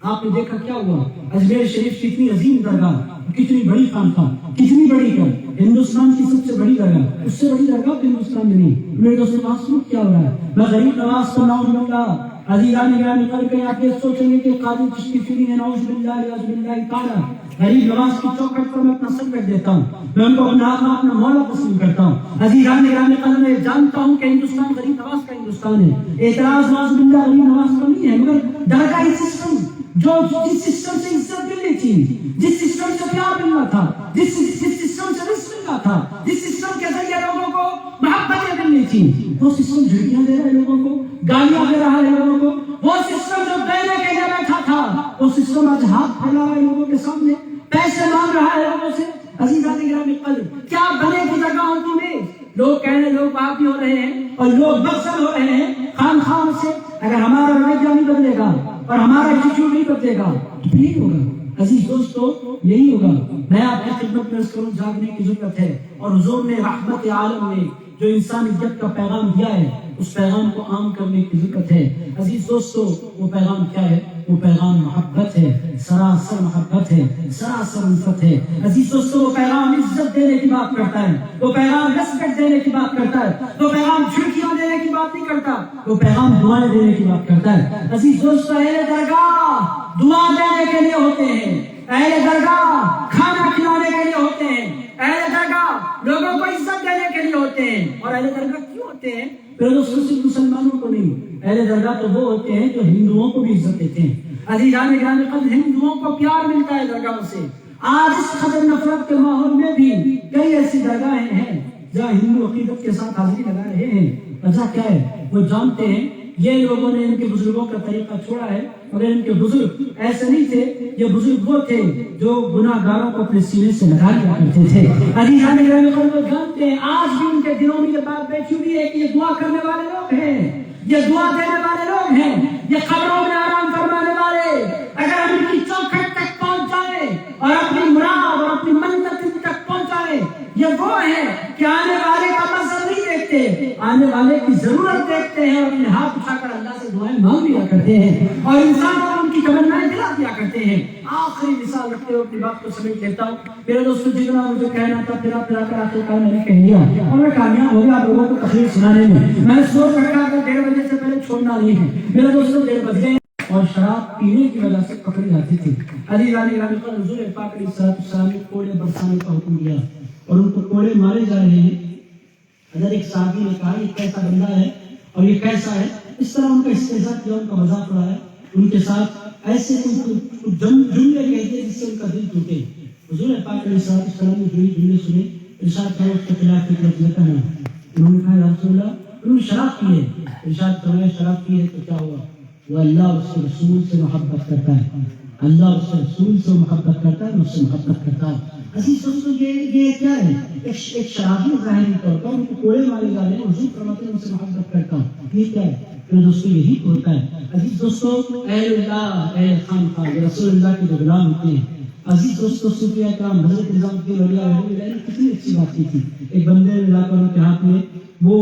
A: آپ نے دیکھا کیا ہوا, اجمیر شریف کی اتنی عظیم درگاہ, کتنی بڑی خانقاہ, کتنی بڑی کر, ہندوستان کی سب سے بڑی درگاہ, اس سے بڑی درگاہ تو ہندوستان میں نہیں. میرے دوستوں, آج کیا ہو رہا ہے, میں غریب نواز کو نعوذ باللہ, عزیزان گرامی, کل کے آپ یہ سوچیں گے کہ قادری چشتی فری ہے, نعوذ باللہ تعالی. غریب نواز کی چوکھٹ پر میں اپنا سر رکھ دیتا ہوں، میں ان کو اپنا آقا اپنا مولا تسلیم کرتا ہوں۔ عزیزان گرامی قدر، میں جانتا ہوں کہ ہندوستان غریب نواز کا ہندوستان ہے، اعتراض نواز باللہ غریب نواز کا نہیں ہے، مگر درگاہی سسٹم جو جس سسٹم سے عزت ملنی تھی، جس سسٹم سے پیار ملنا تھا، جس سسٹم سے رزق ملنا تھا، جس سسٹم کے ذریعے لوگوں کو محبتیں ملنی تھی، وہ سسٹم جھڑکیاں دے رہا ہے لوگوں کو، گالیاں دے رہا ہے لوگوں کو۔ وہ سسٹم جو دینے کے لیے بیٹھا تھا، وہ سسٹم آج ہاتھ پھیلا رہا ہے لوگوں کے سامنے، پیسے مانگ رہا ہے لوگوں سے۔ عزیزان گرامی قدر، کیا بنے کی جگہوں کی میں لوگ کہہ رہے، لوگ وہابی ہو رہے ہیں اور لوگ مقصد ہو رہے ہیں خان خان سے۔ اگر ہمارا رویہ نہیں بدلے گا اور ہمارا ایٹیٹیوڈ نہیں بدلے گا تو یہی ہوگا۔ عزیز دوستو، یہی ہوگا۔ میں آپ کی خدمت میں عرض کروں، جاگنے کی ضرورت ہے، اور حضور نے رحمت عالم نے جو انسانیت کا پیغام دیا ہے، اس پیغام کو عام کرنے کی ضرورت ہے۔ عزیز دوستو، وہ پیغام کیا ہے؟ وہ پیغام محبت ہے، سراسر محبت ہے، سراسر الفت ہے۔ عزیز دوستو، وہ پیغام عزت دینے کی بات کرتا ہے، وہ پیغام ریسپیکٹ دینے کی بات کرتا ہے، وہ پیغام جھڑکیاں دینے کی بات نہیں کرتا، وہ پیغام دعائیں دینے کی بات کرتا ہے۔ عزیز دوستو، اہل درگاہ دعا دینے کے لیے ہوتے ہیں، اہل درگاہ کھانا کھلانے کے لیے ہوتے ہیں، اہل درگاہ لوگوں کو عزت دینے کے لیے ہوتے ہیں۔ اور اہل درگاہ کیوں ہوتے ہیں؟ پھر دوستوں، صرف مسلمانوں کو نہیں، اہل درگاہ تو وہ ہوتے ہیں جو ہندوؤں کو بھی عزت دیتے ہیں۔ عزیزان گرامی قدر، ہندوؤں کو پیار ملتا ہے درگاہوں سے۔ آج اس قدر نفرت کے ماحول میں بھی کئی ایسی درگاہیں ہیں جہاں ہندو عقیدت کے ساتھ حاضری لگا رہے ہیں۔ وجہ کیا ہے؟ وہ جانتے ہیں یہ لوگوں نے ان کے بزرگوں کا طریقہ چھوڑا ہے، مگر ان کے بزرگ ایسے نہیں تھے، یہ بزرگ وہ تھے جو گناہ گاروں کو اپنے سینے سے لگا لیا کرتے تھے۔ عزیزان گرامی قدر، وہ جانتے ہیں آج بھی ان کے دلوں میں یہ بات بیٹھی ہوئی ہے کہ یہ دعا کرنے والے لوگ ہیں، یہ دعا دینے والے لوگ ہیں، یہ قبروں میں آرام فرمانے والے، اگر ہم ان کی چوکھٹ تک پہنچ جائیں اور اپنی مراد اور اپنی منزل تک پہنچائیں، یہ وہ ہیں کہ آنے والے کا منظر نہیں دیکھتے، آنے والے کی ضرورت دیکھتے ہیں اور اپنے ہاتھ اٹھا کر اللہ سے دعائیں مانگ لیا کرتے ہیں اور انسانوں کو ان کی تمنائیں دلا دیا کرتے ہیں۔ آخری مثال رکھتے ہوئے اپنی بات کو سمیٹ لیتا ہوں۔ میرے دوستوں، جتنا مجھے کہنا تھا پھرا کر آخرکار میں نے کہہ دیا اور میں کامیاب ہو گیا لوگوں کو تقریر سنانے میں۔ میں نے سوچ رکھا کہ 1:30 بجے سے پہلے چھوڑنا نہیں ہے۔ میرے دوستوں، 1:30 بج گئے اور شراب پینے کی وجہ سے پکڑی جاتی تھی۔ عزیزان گرامی قدر، حضور پاک علیہ السلام نے کوڑے برسانے کا حکم دیا اور ان کو کوڑے مارے جا رہے ہیں۔ اگر ایک صحابی نے کہا یہ کیسا بندہ ہے اور یہ کیسا ہے، اس طرح ان کا استہزاء کیا، ان کا مذاق اڑایا، ان کے ساتھ ایسے جملے کہہ دیے جس سے ان کا دل ٹوٹے۔ حضور پاک علیہ السلام نے جو جملے سنے، ارشاد کیا اس کے خلاف فکر نہ کرنا۔ انہوں نے کہا یا رسول اللہ، انہوں نے شراب پی ہے۔ ارشاد فرمایا شراب پی ہے تو کیا ہوا؟ وہ اللہ اور اس کے رسول سے محبت کرتا ہے، اللہ اور اس کے رسول سے محبت کرتا ہے، اس سے محبت کرتا ہے۔ عزیز دوستوں، یہ کیا ہے؟ ایک شرابی ظاہری طور پر ان کو کوڑے مارے جا رہے ہیں، حضور فرماتے ہیں ان سے محبت کرتا ہوں، یہ کیا ہے؟ پھر دوستوں یہی ہوتا ہے۔ عزیز دوستوں، اہل اللہ، اہل خانقاہ رسول اللہ کے جو غلام ہوتے ہیں۔ عزیز دوستوں، صوفیاء کرام حضرت نظام الدین اولیاء نے کتنی اچھی بات کی تھی۔ ایک بندے نے لا کر ان کے ہاتھ میں وہ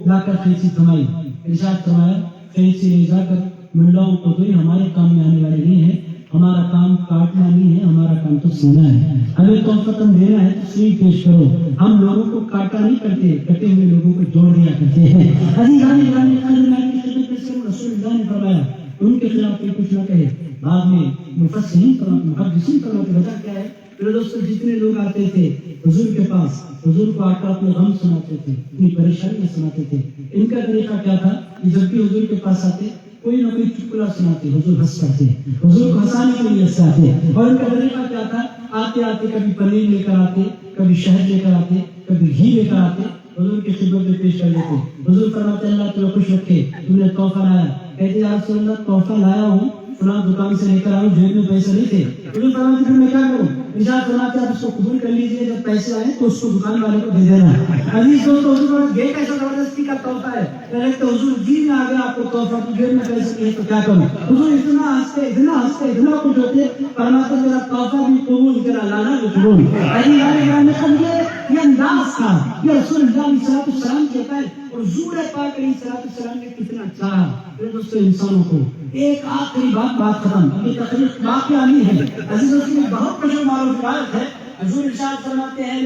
A: لا کر قینچی تھمائی، ارشاد فرمایا قینچی لے جا کر ملاؤں کو تو ہمارے کام میں آنے والے نہیں ہیں، ہمارا کام کاٹنا نہیں ہے، ہمارا کام تو سینا ہے، ہمیں تحفہ دینا ہے تو سوئی پیش کرو۔ ہم لوگوں کو کاٹا نہیں کرتے، کٹے ہوئے لوگوں کو جوڑ دیا کرتے ہیں۔ رسول اللہ نے فرمایا ان کے خلاف کوئی کچھ نہ کہے۔ بعد میں مفسرین محدثین فرماتے ہیں وجہ کیا ہے؟ میرے دوستوں، جتنے لوگ آتے تھے حضور کے پاس، حضور کو آ کر اپنے غم سناتے تھے، اپنی پریشانیاں سناتے تھے۔ ان کا طریقہ کیا تھا کہ جب بھی حضور کے پاس آتے کوئی نہ کوئی چٹکلا سناتے، حضور ہنس پڑتے، حضور کو ہنسانے کے لیے ہنساتے۔ اور ان کا طریقہ کیا تھا؟ آتے آتے کبھی پنیر لے کر آتے، کبھی شہد لے کر آتے، کبھی گھی لے کر آتے، حضور کی خدمت میں پیش کر دیتے۔ حضور فرماتے اللہ تمہیں خوش رکھے، تم نے تحفہ لایا۔ کہتے یا رسول اللہ تحفہ لایا ہوں، فلاں دکان سے لے کر آؤں، جیب میں پیسے نہیں تھے۔ حضور فرماتے پھر میں کیا کروں؟ ارشاد فرماتے آپ اس کو قبول کر لیجیے، جب پیسے آئے تو اس کو دکان والے کو دے دینا۔ عزیز دوستو، حضور یہ کیسا زبردستی کا تحفہ ہے؟ پہلے تو حضور جی میں آ گیا آپ کو تحفہ، تو جیب میں پیسے نہیں تو کیا کروں؟ حضور اتنا ہنستے اتنا کچھ ہوتے، فرماتے میرا تحفہ بھی قبول کرا، لانا بھی قبول۔ یہ انداز تھا، یہ رسول اللہ علیہ السلام کہتا ہے۔ اور حضور پاک علیہ السلام نے کتنا چاہا میرے دوستوں انسانوں کو۔ ایک آخری بات ختم، ابھی تقریب واقعہ نہیں ہے۔ عزیزوں کی بہت مشہور معروف روایت ہے۔ حضور ارشاد فرماتے ہیں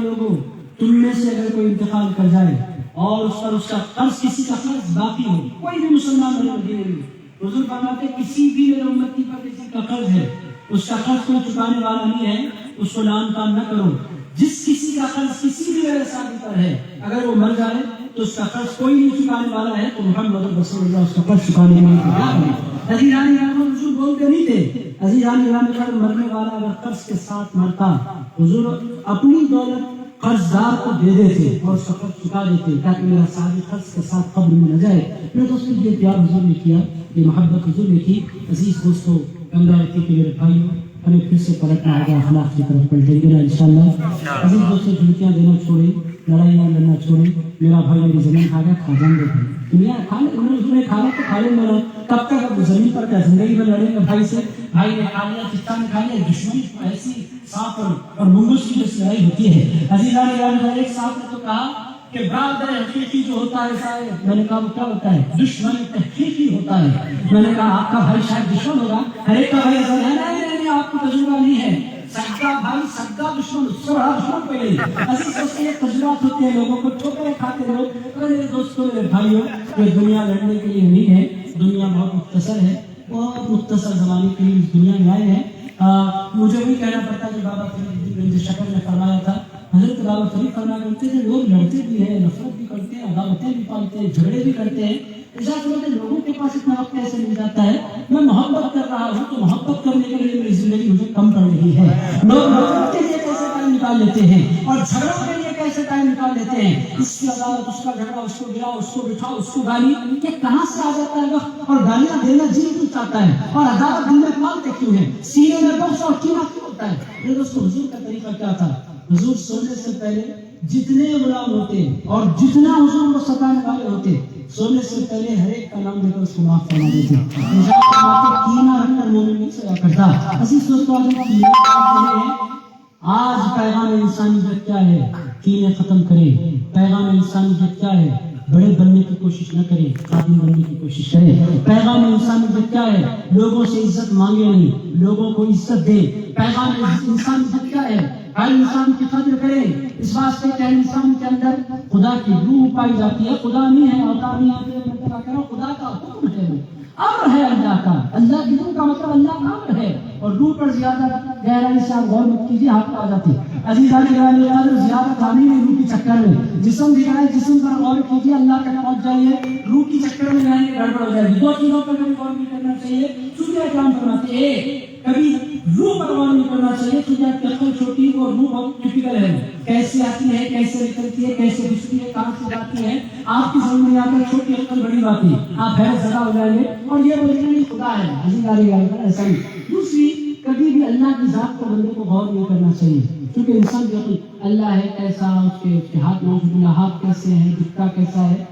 A: لوگوں، تم میں سے اگر کوئی انتقال کر جائے اور اس پر اس کا قرض، کسی کا قرض باقی ہو، کوئی بھی مسلمان نہیں، حضور فرماتے کسی بھی میرے امتی پر کسی کا قرض ہے اس کا قرض کوئی چکانے والا نہیں ہے، اس کو لان تان نہ کرو. جس کسی کا قرض کسی بھی وجہ سے پر ہے، اگر وہ مر جائے تو اس کا قرض کوئی نہیں چکانے والا ہے، تو محمد رسول اللہ اس کا قرض چکانے والا ہے. عزیزان گرامی حضور بولتے نہیں تھے، عزیزان گرامی اگر مرنے والا اگر قرض کے ساتھ مرتا، حضور اپنی دولت قرضدار کو دے دیتے اور اس کا قرض چکا دیتے تاکہ میرا صاحب قرض کے ساتھ قبر میں نہ جائے. میرے دوستوں یہ پیار حضور نے کیا، یہ محبت حضور نے کی. عزیز دوستوں، امراوتی کے میرے بھائیوں، ہمیں پھر سے پلٹنا ہوگا، اخلاق کی طرف پلٹیں گے نا انشاءاللہ. عزیز دوستوں، جھوٹیاں دینا چھوڑیں، لڑائیاں لڑنا چھوڑیں. میرا بھائی میری زمین کھا گیا، کھا جان دے بھائی. دنیا کھا لے، انہوں نے کھانا تو کھا لے. میرا کب تک اب زمین پر کیا زندگی میں لڑیں گے بھائی سے؟ بھائی نے کھا لیا، چچا نے کھا لیا. دشمنی ایسی سانپ اور منگوس کی جیسی لڑائی ہوتی ہے. عزیزان گرامی، ایک صاحب نے تو کہا کہ برادر حقیقی جو ہوتا ہے صاحب، میں نے کہا وہ کیا ہوتا ہے؟ دشمن تحقیقی ہوتا ہے. میں نے کہا آپ کا بھائی شاید دشمن ہوگا. ہر ایک کا بھائی ایسا ہے. نہیں، آپ کو تجربہ نہیں ہے. سگا بھائی سگا دشمن، اس سے بڑا دشمن کوئی نہیں. ایسی سوچتے ہیں تجربات ہوتے ہیں لوگوں کو، ٹھوکریں کھاتے لوگ. میرے دوستوں، میرے بھائیوں، یہ دنیا لڑنے کے لیے نہیں ہے. دنیا بہت مختصر ہے، بہت مختصر زمانے کے لیے اس دنیا میں آئے ہیں. مجھے بھی کہنا پڑتا ہے کہ بابا فرید شکر نے فرمایا تھا، حضرت بابا فرید فرمایا کرتے تھے لوگ لڑتے بھی ہیں، نفرت بھی کرتے ہیں، عداوتیں بھی پالتے ہیں، جھگڑے بھی کرتے ہیں. لوگوں کے پاس اتنا وقت کیسے مل جاتا ہے؟ میں محبت کر رہا ہوں تو محبت کرنے کے لیے میری زندگی مجھے کم پڑ رہی ہے. لوگ نفرت کے لیے کیسے ٹائم نکال لیتے ہیں اور جھگڑوں کے لیے کیسے ٹائم نکال لیتے ہیں. اس کی عدالت، اس کا جھگڑا، اس کو گرا، اس کو بٹھا، اس کو گالی، یہ کہاں سے آ جاتا ہے وقت؟ اور گالیاں دینا جی کیوں چاہتا ہے؟ اور عدالت دل میں پالتے کیوں ہے؟ سینے میں بخش اور کینا کیوں ہوتا ہے؟ میرے دوستوں، حضور کا طریقہ کیا تھا؟ حضور سونے سے پہلے جتنے غلام ہوتے اور جتنا حضور کو ستانے والے ہوتے، سونے سے پہلے ہر ایک کا نام لے کر اس کو معاف فرما دیتے. کینا رکھ کر مومن نہیں سزا کرتا. عزیز دوستوں، آج پیغام انسانیت کیا ہے؟ کینے ختم کرے. پیغام انسانیت کیا ہے؟ بڑے بننے کی کوشش نہ کرے، خادم بننے کی کوشش کرے. پیغام انسانیت کیا ہے؟ لوگوں سے عزت مانگے نہیں، لوگوں کو عزت دے. پیغام انسانیت کیا ہے؟ ہر انسان کی قدر کرے. اس واسطے کہ انسان کے اندر خدا کی روح پائی جاتی ہے. خدا نہیں ہے، اوتار نہیں ہے، خدا کا حکم ہے، وہ امر ہے اللہ کا. اللہ کی روح کا مطلب اللہ کا امر ہے. اور روح پر زیادہ گہرائی سے آپ غور مت کیجیے، ہاتھ آ جاتے. عزیزان گرامی، زیادہ کہانی نہیں روح کی چکر میں. جسم دکھائے، جسم پر غور کیجیے، اللہ تک پہنچ جائیے. روح کی چکر میں جائیں گے گڑبڑ ہو جائے گی. دو چیزوں پر کبھی غور نہیں کرنا چاہیے. چونکہ اکرام فرماتے ہیں کبھی روح پر غور نہیں کرنا چاہیے، کیونکہ آپ کی عقل چھوٹی ہے اور روح بہت کریٹیکل ہے. کیسے آتی ہے، کیسے نکلتی ہے، کیسے گھستی ہے، کہاں سے جاتی ہے، آپ کی سمجھ میں آتا ہے. چھوٹی عقل بڑی بات ہے، آپ حیرت زدہ ہو جائیں گے اور یہ بولیں گے خدا ہے. ایسا نہیں. دوسری، کبھی بھی اللہ کی ذات پر بندے کو غور نہیں کرنا چاہیے، کیونکہ انسان جو اللہ ہے کیسا، اس کے ہاتھ میں ہاتھ کیسے ہیں، دکھتا کیسا ہے.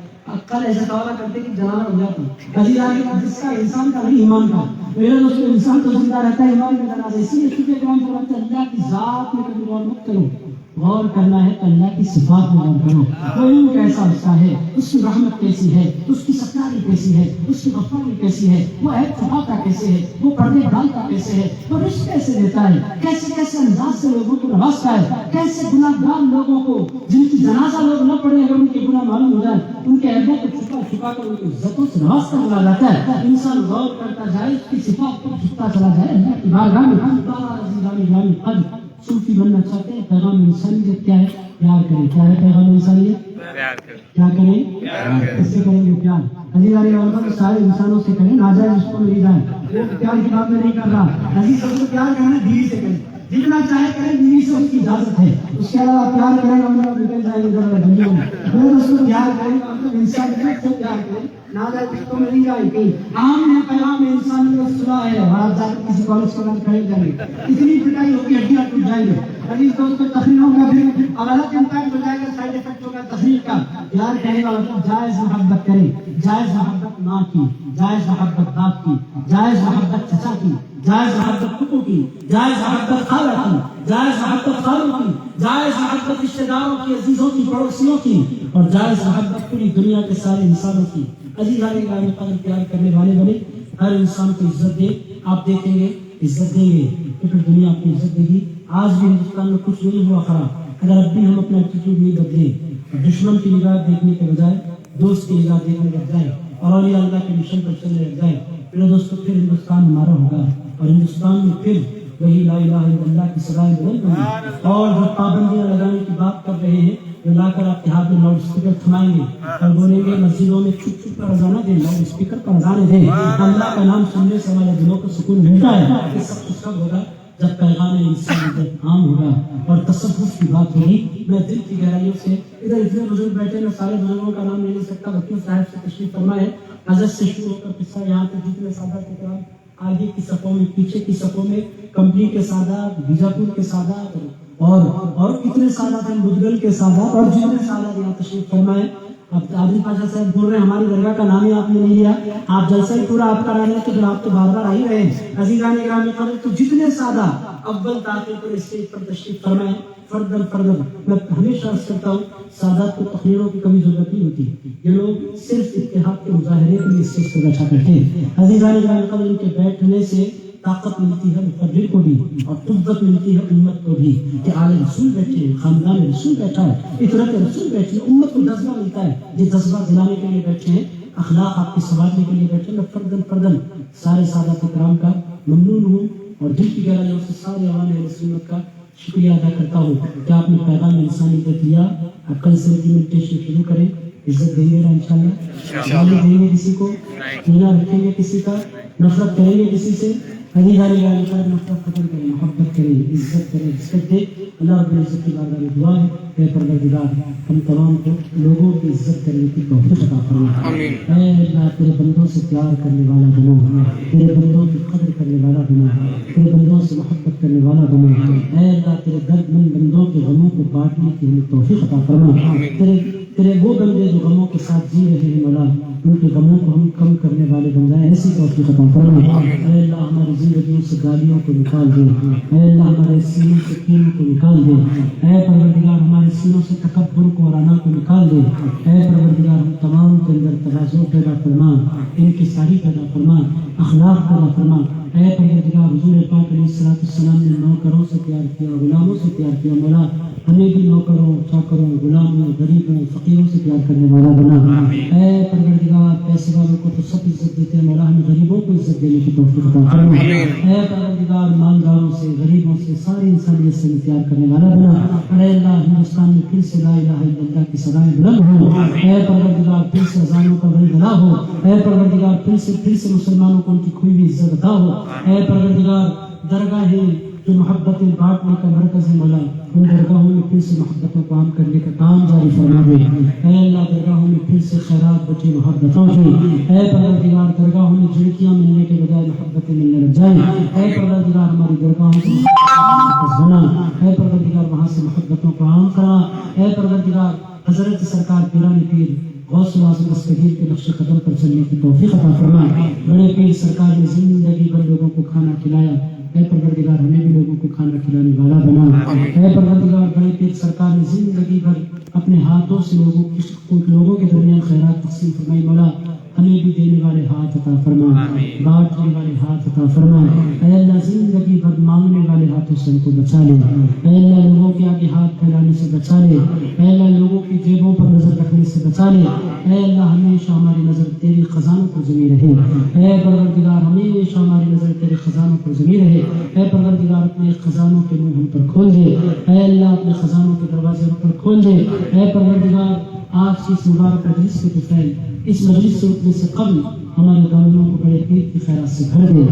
A: کل ایسا دعویٰ کرتے کہ جنازہ ہو جاتا ہے جس کا انسان کا نہیں ایمان کا. میرے دوستوں، انسان تو زندہ رہتا ہے، ایمان کا جنازہ. اسی لیے کیونکہ کام کرتے اللہ کی ذات میں کبھی غور مت کرو. غور کرنا ہے تو اللہ کی صفات میں غور کرو. وہ علم کیسا اس کا ہے، اس کی رحمت کیسی ہے، اس کی ستاری کیسی ہے، اس کی غفاری کیسی ہے، وہ عیب چھپاتا کیسے ہے، وہ پردے ڈالتا کیسے ہے، وہ رزق کیسے دیتا ہے، کیسے کیسے انداز سے لوگوں کو نوازتا ہے، کیسے گناہ گار لوگوں کو جن کی جنازہ لوگ نہ پڑھے اگر ان کے گناہ معلوم ہو جائے ان کے عیبوں کو چھپا چھپا کر ان کی عزتوں سے نوازتا چلا جاتا ہے. انسان غور کرتا جائے، اس کی صفات پر چھپتا چلا جائے اللہ کی بارگاہ میں. صوفی بننا چاہتے ہیں، پیغام انسانیت کیا ہے؟ پیار کریں. کیا ہے پیغام انسانیت؟ کیا کریں؟ اس سے کریں گے پیار. عزیز علی والدہ تو سارے انسانوں سے کریں، ناجائز اس کو نہیں جائیں. وہ پیار کی بات میں نہیں کر رہا. عزیز سب سے پیار کرنا ہے، بیوی سے کریں، جتنا چاہے کریں، بیوی سے اس کی اجازت ہے. اس کے علاوہ پیار کریں ہم لوگ نکل جائیں گے دنیا میں. وہ اس کو پیار کریں، مطلب انسانیت سے پیار کریں، ناجائز اس کو نہیں جائیں گے. عام نے پیغام انسانیت سنا ہے اور آپ جا کر کسی کالج کو کھڑے جائیں گے، اتنی پٹائی ہوگی ہڈیاں ٹوٹ جائیں گے. عزیز دوستوں، تفریح ہوگا، پھر غلط امپیکٹ ہو جائے گا، سائڈ افیکٹ ہوگا تفریح کا. پیار کرنے کا مطلب جائز محبت کریں. جائز محبت ماں کی، جائز محبت باپ کی، جائز محبت چچا کی، جائز محبت پھپھو کی، جائز محبت خالہ کی، جائز محبت خالوں کی، جائز محبت رشتے داروں کی، عزیزوں کی، پڑوسیوں کی، اور جائز محبت پوری دنیا کے سارے انسانوں کی. عزیز علی گرامی، قدر پیار کرنے والے بنے، ہر انسان کو عزت دے. آپ دیکھیں گے عزت دیں گے تو پھر دنیا آپ کو عزت دے گی. آج بھی ہندوستان میں کچھ نہیں ہوا خراب اگر اب بھی ہم اپنا ایٹیٹیوڈ نہیں بدلیں، دشمن کی نگاہ دیکھنے کے بجائے دوست کی نگاہ دیکھنے لگ جائیں اور اولیاء اللہ کے مشن پر چلنے لگ جائیں. میرے دوستوں، پھر ہندوستان ہمارا ہوگا اور ہندوستان میں پھر وہی لا الہ الا اللہ کی سزائیں بلند ہوگی. اور جو پابندیاں لگانے کی بات کر رہے ہیں جو لا کر آپ کے ہاتھ میں لاؤڈ اسپیکر تھمائیں گے اور بولیں گے مسجدوں میں چھپ چھپ کر اذان دیں, لاؤڈ اسپیکر پر اذان دیں, اللہ کا نام سننے سے ہمارے دلوں کو سکون ملتا ہے. یہ سب کچھ کب ہوگا جب پیغام انسان عام ہوگا اور تصوف کی بات ہوگی. میں دل کی گہرائیوں سے ادھر اتنے بزرگ بیٹھے, میں سارے بزرگوں کا نام نہیں لے سکتا, وکیل صاحب سے تشریف فرما ہے, حضرت سے شروع ہو کر قصہ یہاں تک جتنے سادات کرام آگے کی صفوں میں پیچھے کی صفوں میں کمپنی کے سادات, بیجاپور کے سادات اور کتنے سادات ہیں, بدگل کے سادات اور جتنے سادات یہاں تشریف فرمائے. اب عادل پاشا صاحب بول رہے ہیں ہماری درگاہ کا نام ہی آپ نے نہیں لیا, آپ جلسہ ہی پورا آپ کرا لیا تو پھر آپ تو بار بار آ ہی رہے ہیں. عزیزان گرامی قدر, تو جتنے سادات اول تاخیر پر اسٹیج پر تشریف فرمائے فردن میں ہمیشہ عرض کرتا ہوں سادات کو تقریروں کی کبھی ضرورت نہیں ہوتی, یہ لوگ صرف اتحاد کے مظاہرے کے لیے اسٹیج پر بیٹھا کرتے ہیں. عزیزان گرامی قدر, ان کے بیٹھنے سے طاقت ملتی ہے مقرر کو بھی اور قوت ملتی ہے امت کو بھی کہ آل رسول بیٹھے ہیں, خاندان رسول بیٹھا ہے, اطرت رسول بیٹھے ہیں, امت کو جذبہ ملتا ہے. یہ جذبہ دلانے کے لیے بیٹھے ہیں, اخلاق آپ کی سنوارنے کے لیے بیٹھے ہیں. میں فردن سارے سادات کرام کا ممنون ہوں اور دل کی گہرائیوں سے سارے عوام اہل سنت کا شکریہ ادا کرتا ہوں کہ آپ نے پیغام انسانی کو دیا. آپ کل سے ایگریمنٹیشن شروع کریں, عزت دیں گے انشاءاللہ, دیں گے کسی کو, کینہ رکھیں گے کسی کا, نفرت کریں گے کسی سے, نفرت ختم کریں, محبت کریں, عزت کریں, رسپیکٹ دیں. اللہ رب العزت کی بارگاہ میں دعا ہے کہ پروردگار ہم تمام کو لوگوں کی عزت کرنے کی توفیق عطا فرما. اے اللہ تیرے بندوں سے پیار کرنے والا بنا, تیرے بندوں کی قدر کرنے والا بنا, تیرے بندوں سے محبت کرنے والا بنا. اے اللہ تیرے درد مند بندوں کے غموں کو بانٹنے کی ہمیں توفیق عطا فرما. تیرے وہ بندے جو غموں کے ساتھ جی رہے ہیں مولا, ان کے غموں کو ہم کم کرنے والے بن جائیں, ایسی توفیق عطا فرما. اے اللہ ہماری زندگیوں سے گالیوں کو نکال دے, اے اللہ ہمارے سینوں سے کینوں کو نکال دے, اے پروردگار ہمارے سینوں سے تکبر کو اور انا کو نکال دے. اے پروردگار ہم تمام کے اندر تواضع پیدا فرما, انکساری پیدا فرما, اخلاق پیدا فرما. اے پروردگار حضور پاک علیہ السلام نے نوکروں سے پیار کیا, غلاموں سے پیار کیا, مولا ہمیں بھی نوکروں, چاکروں, غلاموں, غریبوں, فقیروں سے پیار کرنے والا بنا. اے پروردگار پیسے والوں کو تو سب عزت دیتے ہیں, مولا ہمیں غریبوں کو عزت دینے کی توفیق عطا فرما. اے پروردگار مالداروں سے, غریبوں سے, ساری انسانیت سے پیار کرنے والا بنا. اے اللہ ہندوستان میں پھر سے لا الہ الا اللہ کی سدائیں بلند ہوں. اے پروردگار پھر سے اذانوں کا بلندلا ہو. اے پروردگار پھر سے مسلمانوں کو ان کی کھوئی ہوئی عزت عطا ہو. اے پروردگار درگاہیں جو محبتیں بانٹنے کا مرکز ہے مولا, ان درگاہوں میں پھر سے محبتوں کو عام کرنے کا کام جاری فرما دے. اے اللہ درگاہوں میں پھر سے خیرات بچے محبتوں کی. اے پروردگار درگاہوں میں جھڑکیاں ملنے کے بجائے محبتیں ملنے لگ جائیں. اے پروردگار ہماری درگاہوں سے محبت بنا. اے پروردگار وہاں سے محبتوں کو عام کرا. اے پروردگار حضرت سرکار پیرانی پیر غوث الاعظم دستگیر کے نقش قدم پر چلنے کی توفیق عطا فرما. بڑے پیر سرکار نے زندگی بھر لوگوں کو کھانا کھلایا. اے پروردگار ہمیں بھی لوگوں کو کھانا کھلانے والا بنا. اے پروردگار بڑے پیر سرکار نے زندگی بھر اپنے ہاتھوں سے لوگوں کے درمیان خیرات تقسیم فرمائی. مولا ہمیں بھی دینے والے ہاتھ عطا فرما, بانٹنے والے ہاتھ عطا فرما. اے اللہ زندگی بھر مانگنے والے ہاتھوں سے ہم کو بچا لے. اے اللہ لوگوں کے آگے ہاتھ پھیلانے سے بچا لے. اے اللہ لوگوں کی جیبوں پر نظر رکھنے سے بچا لے. اے اللہ ہمیشہ ہماری نظر تیری خزانوں پر جمی رہے. اے پروردگار ہمیشہ ہماری نظر تیرے خزانوں پر جمی رہے. اے پروردگار اپنے خزانوں کے منہ ہم پر کھول دے. اے اللہ اپنے خزانوں کے دروازے ہم پر کھول دے. اے پروردگار آج کی اس مبارک مجلس کے طفیل اس مجلس سے اٹھنے سے قبل ہمارے دامنوں کو بڑے پیر کی خیرات سے بھر دے.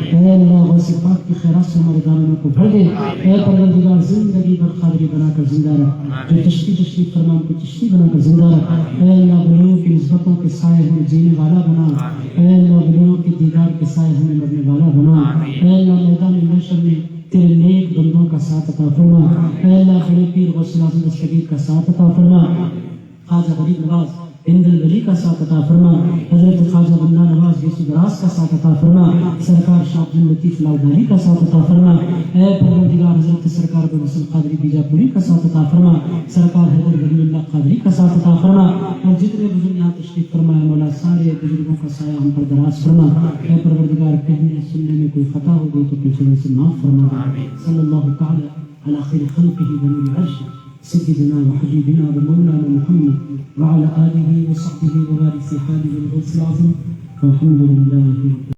A: اے اللہ غوث پاک کی خیرات سے ہمارے دامنوں کو بھر دے. اے پروردگار زندگی بھر قادری بنا کر زندہ رکھ. جو چشتی فرمان کو چشتی بنا کر زندہ رکھ. اے اللہ بلیوں کی نسبتوں کے سائے ہمیں جینے والا بنا. اے اللہ بلیوں کے دیدار کے سائے ہمیں مرنے والا بنا. اے اللہ میدان محشر میں تیرے نیک بندوں کا ساتھ عطا فرما. اے اللہ بڑے پیر غوث الاعظم دستگیر کا ساتھ عطا فرما. خواجہ غریب نواز ہند الولی کا ساتھ عطا فرما. حضرت خواجہ بندہ نواز یوسف دراز کا ساتھ عطا فرما. سرکار شاہ عبد اللطیف لاؤدانی کا ساتھ عطا فرما. اے پروردگار حضرت سرکار ابو الحسن قادری بیجاپوری کا ساتھ عطا فرما. سرکار حیدر ولی اللہ قادری کا ساتھ عطا فرما. اور جتنے بزرگ یہاں تشریف فرمایا مولا سارے بزرگوں کا سایہ ہم پر دراز فرما. اے پروردگار کہنے سننے میں کوئی خطا ہو گئی تو پیچھے سے معاف فرما. صلی اللہ تعالی علی خیر خلقہ بنی العرش سيدنا وحبيبنا ومولانا محمد وعلى آله وصحبه ووارث حاله الغوث العظيم والحمد لله.